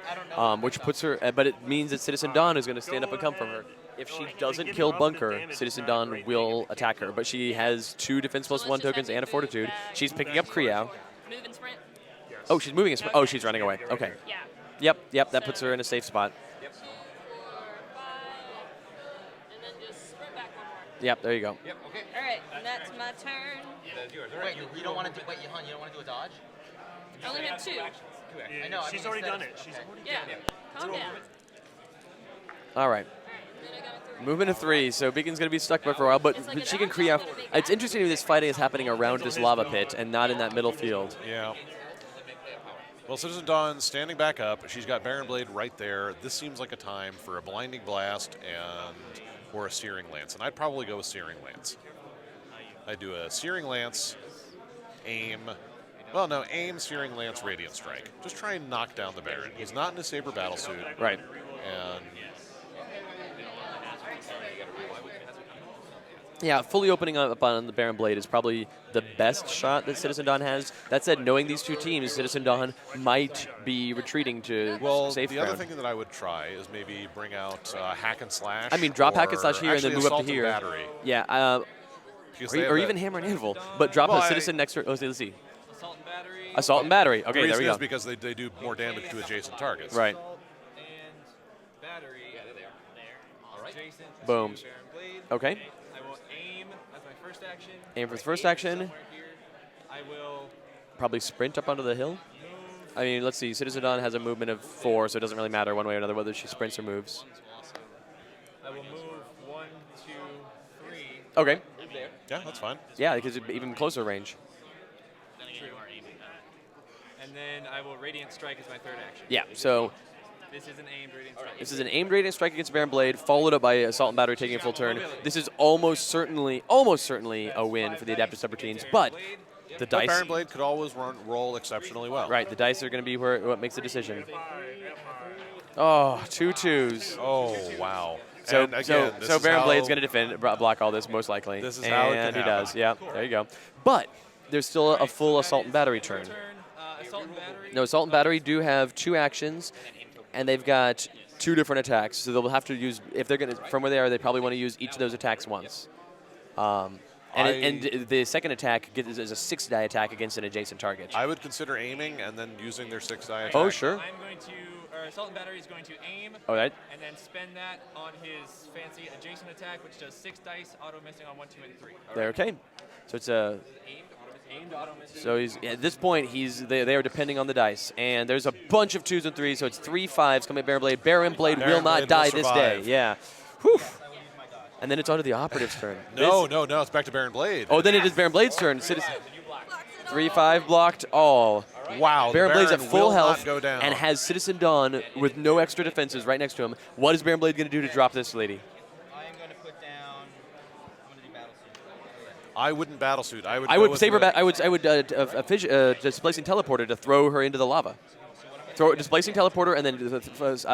which puts her. But it means that Citizen Dawn is going to stand up and come from her. If she doesn't kill Bunker, Citizen Dawn will attack her. But she has 2 defense plus 1 tokens and a fortitude. She's picking up Kriau. Move and sprint. Oh, she's moving. Oh, she's running away. Okay. Yeah. Yep. That puts her in a safe spot. 2, 4, 5, and then just sprint back 1 more. Yep. There you go. Yep, okay. All right, and that's my turn. That's yours. All right, Wait, you don't want to do. Wait, you don't want to do a dodge? I only have 2. two actions. I know. She's already done it. She's already Yeah. Calm down. All right. Then I got a 3. Moving to 3, so Beacon's going to be stuck for a while, but she can Kriau. It's interesting that this fighting is happening around this lava pit and not in that middle field. Yeah. Well, Citizen Dawn standing back up. She's got Baron Blade right there. This seems like a time for a Blinding Blast or a Searing Lance. And I'd probably go with Searing Lance. I'd do a Searing Lance, aim. Well, no, aim, Searing Lance, Radiant Strike. Just try and knock down the Baron. He's not in a Saber battlesuit. Right. And Yeah, fully opening up on the Baron Blade is probably the best shot that Citizen Dawn has. That said, knowing these 2 teams, Citizen Dawn might be retreating to well, safe the ground. other thing that I would try is maybe bring out Hack and Slash. I mean, drop Hack and or Slash here and then actually move up Assault to and here. Battery. Yeah, Because they have or that- even Hammer and Anvil, but drop Well, a Citizen next to. Let's see. Assault and battery. Assault and Battery. The Okay, there reason we go. is because they do more damage to adjacent targets. Right. Assault and battery. Yeah, there they are. There. All right. Adjacent Boom. to Baron Blade. Okay. I will aim as my first action. Aim for the first action. Somewhere here. I will Probably sprint up onto the hill. move. I mean, let's see. Citizen Dawn has a movement of 4, so it doesn't really matter one way or another whether she sprints or moves. I will move 1, 2, 3. Okay. Yeah, that's fine. Yeah, because it's even closer range. And then I will Radiant Strike as my third action. Yeah, so This is an aimed Radiant Strike. this is an aimed Radiant Strike against Baron Blade, followed up by Assault and Battery taking a full turn. This is almost certainly a win for the Adaptive Subroutines, but The But dice. Baron Blade could always roll exceptionally well. Right, the dice are going to be what makes the decision. Oh, 2 2s. Oh, wow. So, and again, this so is Baron how- Blade's going to defend, block all this most likely. This is how it and can he happen. does. Yeah, there you go. But there's still a full assault and battery turn. Assault and battery. No, assault and battery do have 2 actions, and they've got 2 different attacks. So they'll have to use, if they're going to, from where they are, they probably want to use each of those attacks once. And the second attack is a 6-die attack against an adjacent target. I would consider aiming and then using their 6-die attack. Oh, sure. I'm going to, Assault and Battery is going to aim. Oh, right. And then spend that on his fancy adjacent attack, which does 6 dice, auto missing on 1, 2, and 3. There, okay. So it's a. Aimed auto missing. So he's at this point they are depending on the dice, and there's a bunch of 2s and 3s. So it's 3 5s coming at Baron Blade. Baron Blade will not die this day. Yeah. Whew. And then it's on to the operative's turn. No, it's back to Baron Blade. Oh, then it is Baron Blade's turn. 3-5 blocked all. Wow, Baron Blade's at Baron full will not health go down. and has Citizen Dawn with no extra defenses right next to him. What is Baron Blade going to do to drop this lady? I am going to put down. I'm going to do battle suit. I wouldn't battle suit. I would. I go would with save her the- back. I would displacing teleporter to throw her into the lava. Displacing teleporter and then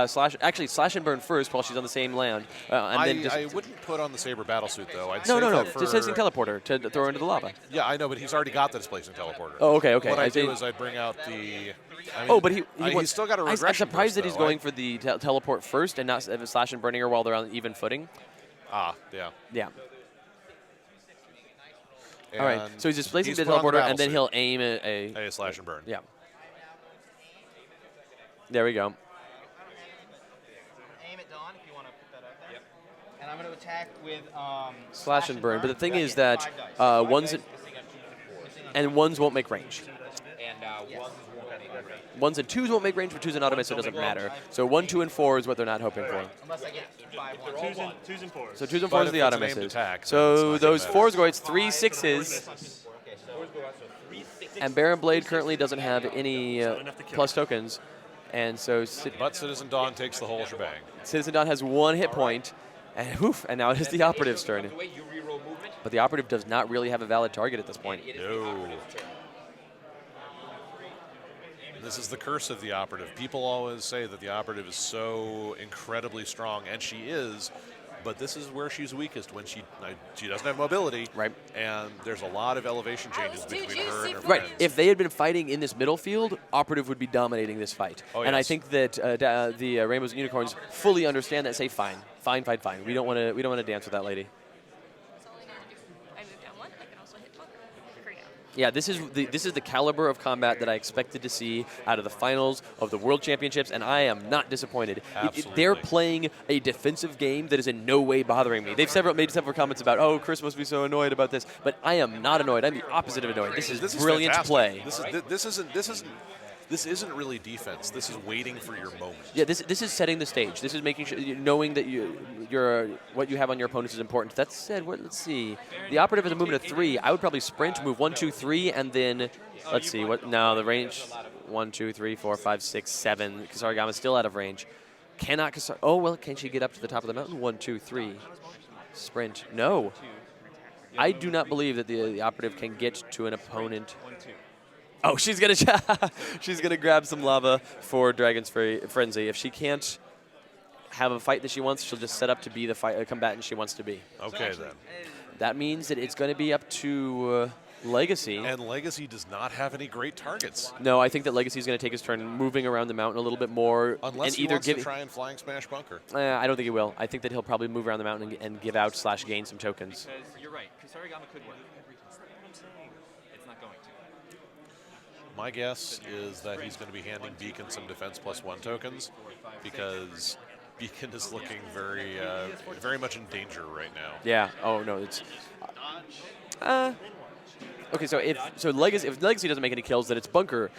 slash and burn first while she's on the same land. I wouldn't put on the Saber battle suit though. I'd No. save that for- Displacing teleporter to throw her into the lava. Yeah, I know, but he's already got the displacing teleporter. Oh, okay. What I I do think- is I bring out the. I mean, Oh, but he's he's still got a regression. I'm surprised boost, that he's though. going for the teleport first and not slash and burning her while they're on even footing. Yeah. Yeah. All right. And So he's displacing he's the put on teleporter, battle and then suit. he'll aim a. A slash and burn. Yeah. There we go. Aim at Dawn if you want to put that up there. Yep. And I'm going to attack with Slash and burn. But the thing Yeah, is that 5 dice. ones won't make range. And Ones and 2s won't make range, but 2s and auto miss, so it doesn't matter. So 1, 2, and 4 is what they're not hoping for. Unless I get 5 1. 2s and 4s. So 2s and But 4s if are the it's auto an aimed misses. attack, then it's So not those gonna 4s go, it's 3 6s. And Baron Blade currently doesn't have any plus tokens. And so But Citizen Dawn takes the whole shebang. Citizen Dawn has 1 hit point, and now it is the operative's turn. the way you reroll movement, But the operative does not really have a valid target at this point. it is the No. operative's turn. This is the curse of the operative. People always say that the operative is so incredibly strong, and she is. But this is where she's weakest when she doesn't have mobility, Right. And there's a lot of elevation changes too between her and her juicy. Right. friends. If they had been fighting in this middle field, Operative would be dominating this fight. Oh, and I yes. think that the Rainbows and Unicorns fully understand that. Say, fine. We don't want to dance with that lady. That's all I know to do. I move down 1. I can also hit bunker. 3 down. Yeah, this is the caliber of combat that I expected to see out of the finals of the World Championships, and I am not disappointed. Absolutely. They're playing a defensive game that is in no way bothering me. They've made several comments about, oh, Chris must be so annoyed about this, but I am not annoyed. I'm the opposite of annoyed. This is brilliant fantastic. play. This isn't really defense. This is waiting for your moment. Yeah, this is setting the stage. This is making sure, knowing that you're what you have on your opponents is important. That said, let's see. The operative has a movement of 3. I would probably sprint, move 1, 2, 3, and then let's see what. No, the range 1, 2, 3, 4, 5, 6, 7. Kasarigama's still out of range. Cannot Kasar. Oh well, can she get up to the top of the mountain? 1, 2, 3. Sprint. No. I do not believe that the operative can get to an opponent. Oh, she's gonna grab some lava for Dragon's Frenzy. If she can't have a fight that she wants, she'll just set up to be the combatant she wants to be. Okay, then. That means that it's going to be up to Legacy. And Legacy does not have any great targets. No, I think that Legacy is going to take his turn moving around the mountain a little bit more. Unless and he either wants to try and flying smash bunker. I don't think he will. I think that he'll probably move around the mountain and give out / gain some tokens. Because you're right, Kasarigama could work. It's not going to. My guess is that he's going to be handing Beacon some defense +1 tokens because Beacon is looking very much in danger right now. Yeah. Oh no, it's. Okay, so if Legacy doesn't make any kills, then it's Bunker.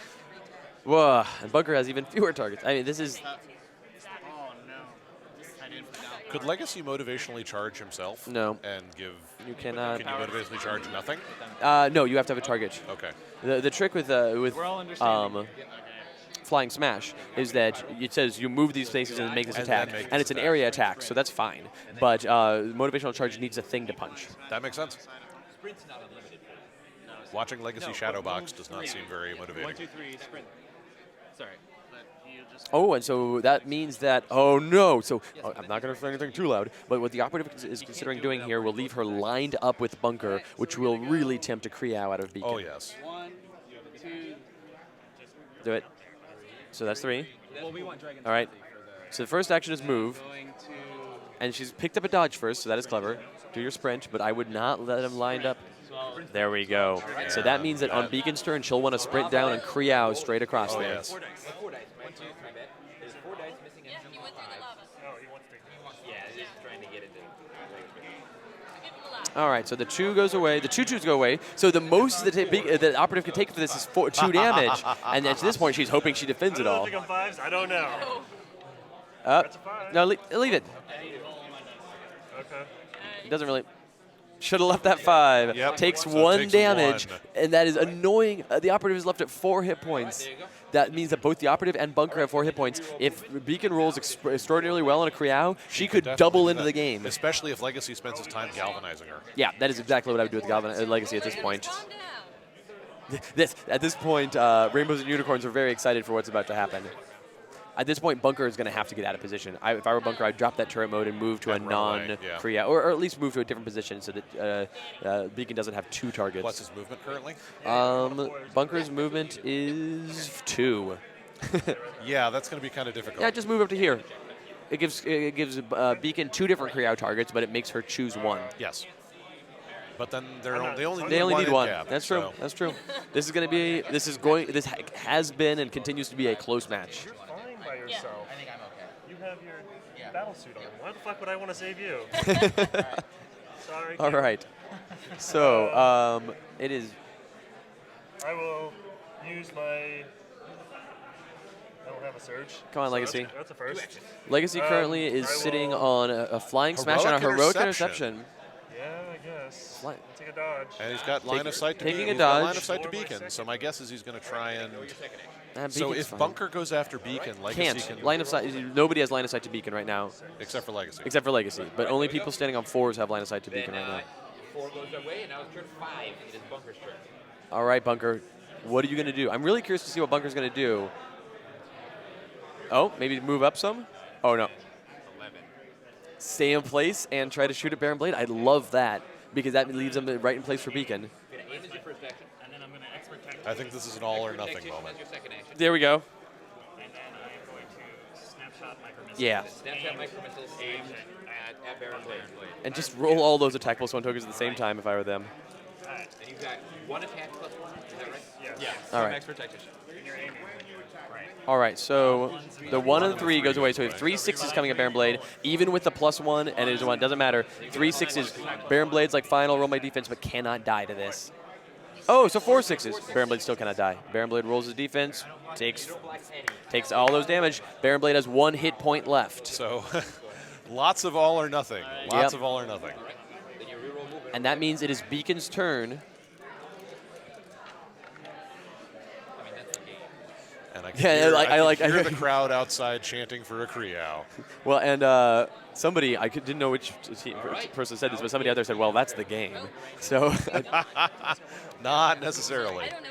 Whoa, and Bunker has even fewer targets. I mean, this is. Could Legacy motivationally charge himself? No. And give. You cannot. Can you motivationally charge nothing? No, you have to have a target. Okay. The trick with Flying Smash is that it says you move these spaces and make this And attack, then make and this it's an attack. area attack, so that's fine. But motivational charge needs a thing to punch. That makes sense. sprint's not unlimited. Watching Legacy Shadowbox does not seem very motivating. 1, 2, 3, sprint. Sorry. Oh, and so that means that, oh no, so I'm not going to say anything too loud, but what the operative is considering doing here will leave her lined up with Bunker, which will really tempt a Kriau out of Beacon. Oh, yes. 1, 2. Do it. So that's 3. Well, we want Dragon. All right. So the first action is move, Going to. and she's picked up a dodge first, so that is clever. Do your sprint, but I would not let him lined up. There we go. So that means that on Beacon's turn, she'll want to sprint down and Kriau straight across Oh, there. yes. 4 dice. 1, 2, 3 bet. There's 4 dice missing Yeah, engine he on went through the 5. lava. Oh, he wants to. Yeah, just trying to get it to. Give him the lava. All right, so the 2 goes away. The 2/2s go away. So the most that the operative can take for this is 2 damage. And at this point, she's hoping she defends I it don't all. think I'm 5s. I don't know. Uh, That's a 5. no, leave it. Okay. It doesn't really. Should have left that 5. Yep. Takes So 1 takes damage, 1. and that is annoying. The operative is left at 4 hit points. That means that both the operative and Bunker have 4 hit points. If Beacon rolls extraordinarily well on a Kriau, she could Definitely double do into that. the game. Especially if Legacy spends his time galvanizing her. Yeah, that is exactly what I would do with Legacy at this point. Calm down. At this point, Rainbows and Unicorns are very excited for what's about to happen. At this point, Bunker is going to have to get out of position. If I were Bunker, I'd drop that turret mode and move to a And run away, non-Kriau, or at least move to a different position so that Beacon doesn't have 2 targets. What's his movement currently? Bunker's movement is 2. Yeah, that's going to be kind of difficult. Yeah, just move up to here. It gives Beacon 2 different Kriau targets, but it makes her choose 1. Yes. But then they only They only need in 1. gap, That's true. so- That's true. This has been and continues to be a close match. You're fine by yourself. I think I'm okay. You have your Yeah. battle suit on. Why the fuck would I want to save you? Sorry. All right. So it is. I will use my. I don't have a surge. Come on, so Legacy. That's a first. Legacy currently is I sitting will- on a flying smash and a Heroic heroic interception. interception. Yeah, I guess. Fly- Take a dodge. And he's got line of sight to taking Beacon. a He's got line dodge. of sight to Or my Beacon. second. So my guess is he's going to try and. So Beacon's if fine. Bunker goes after Beacon, Legacy Can't. can. Line of sight. Nobody has line of sight to Beacon right now, Except for Legacy. except for Legacy. But only people standing on 4s have line of sight to Then Beacon right now. 4 goes away, and now it's turn 5. It is Bunker's turn. All right, Bunker. What are you going to do? I'm really curious to see what Bunker's going to do. Oh, maybe move up some? Oh, no. 11. Stay in place and try to shoot at Baron Blade. I love that because that leaves him right in place for Beacon. You're going to aim as your first action. And then I'm going to expert tech. I think this is an all or Protect nothing you moment. as your second action. There we go. And then I'm going to snapshot micro missile. Yeah. Snapshot micro missiles aimed at Baron Blade. And just roll all those attack plus 1 tokens at the same time if I were them. And you've got 1 attack plus 1. Is that right? Yes. Yeah. All right. Max protection. And you're aiming. Right. All right, so the 1 and 3 goes away. So we have 3 6s coming at Baron Blade, even with the +1, and it is 1. Doesn't matter. 3 6s. Baron Blade's like final roll my defense, but cannot die to this. Oh, so 4 6s. Baron Blade still cannot die. Baron Blade rolls his defense, takes all those damage. Baron Blade has 1 hit point left, So lots of all or nothing. Lots of all or nothing. Then you reroll movement. and that means it is Beacon's turn. And I can Yeah, hear, I can hear the crowd outside chanting for a Kriau. Well, and somebody, didn't know which person said this, but somebody out there said, well, that's the game. So Not necessarily. I don't know.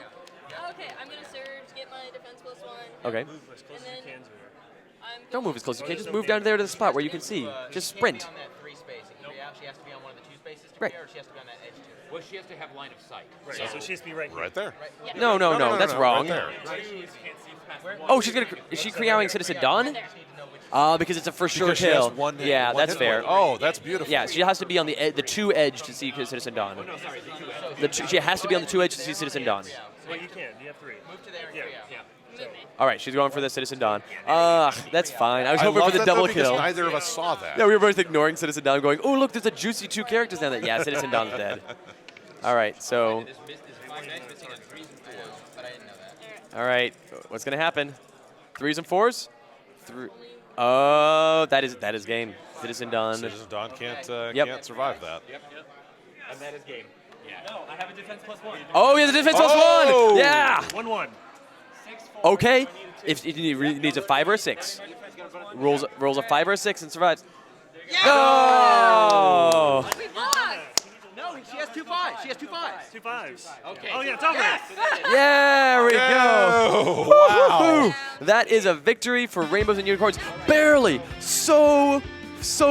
Okay, I'm gonna surge, get my defense +1. okay. Move as close as you can to her. I'm Don't move as close as you can. Just move down there to the spot where you can see. Just sprint. On that 3 space. She has to be on one of the 2 spaces to Right. or she has to be on that edge too. Well, she has to have line of sight. Right. So she has to be right here. Right there. No, that's wrong. Right there. Oh, is she Kriauing Citizen Dawn? Because it's a for sure Because she has kill. one hit- Yeah, one that's hit fair. point. Oh, that's beautiful. Yeah, she has to be on the 2 edge to see Citizen Dawn. She has to be on the 2 edge to see Citizen Dawn. Well, you can. You have 3. Move to there and Yeah. yeah. All right, she's going for the Citizen Dawn. That's fine. I was I hoping love for the that, though, double because kill. neither of us saw that. Yeah, we were both ignoring Citizen Dawn, going, "Oh, look, there's a juicy 2 characters down there." Yeah, Citizen Dawn's dead. All right, so This 5 dice missing on 3s and 4s. But I didn't know that. all right, what's gonna happen? 3s and 4s? Oh, that is game. Citizen Dawn. Citizen Dawn can't Yep. can't survive that. And that is game. No, I have a defense +1. Oh, yeah, the defense Oh! +1. Yeah. 1-1. Okay. If he needs a 5 or a 6, rolls a 5 or a 6 and survives. No. We lost! No, she has 2 5s. She has 2 5s. 5s. Okay. Oh, yeah, it's over. There we go. Wow. That is a victory for Rainbows and Unicorns. Barely. So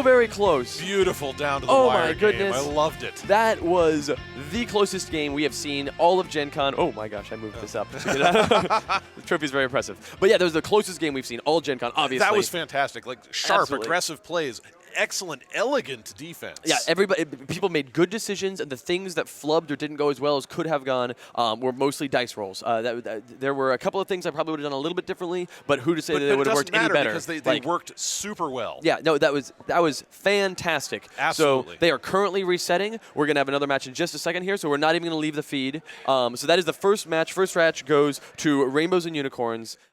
very close. Beautiful down to the Oh wire my game. goodness. I loved it. That was the closest game we have seen all of Gen Con. Oh my gosh, I moved this up. The trophy is very impressive. But yeah, that was the closest game we've seen all Gen Con, obviously. That was fantastic. Like sharp, Absolutely. aggressive plays. Excellent, elegant defense. Yeah, people made good decisions, and the things that flubbed or didn't go as well as could have gone were mostly dice rolls. There were a couple of things I probably would have done a little bit differently, but who to say that they would have worked any better? Because they worked super well. Yeah, no, that was fantastic. Absolutely. So they are currently resetting. We're going to have another match in just a second here, so we're not even going to leave the feed. So that is the first match. First match goes to Rainbows and Unicorns.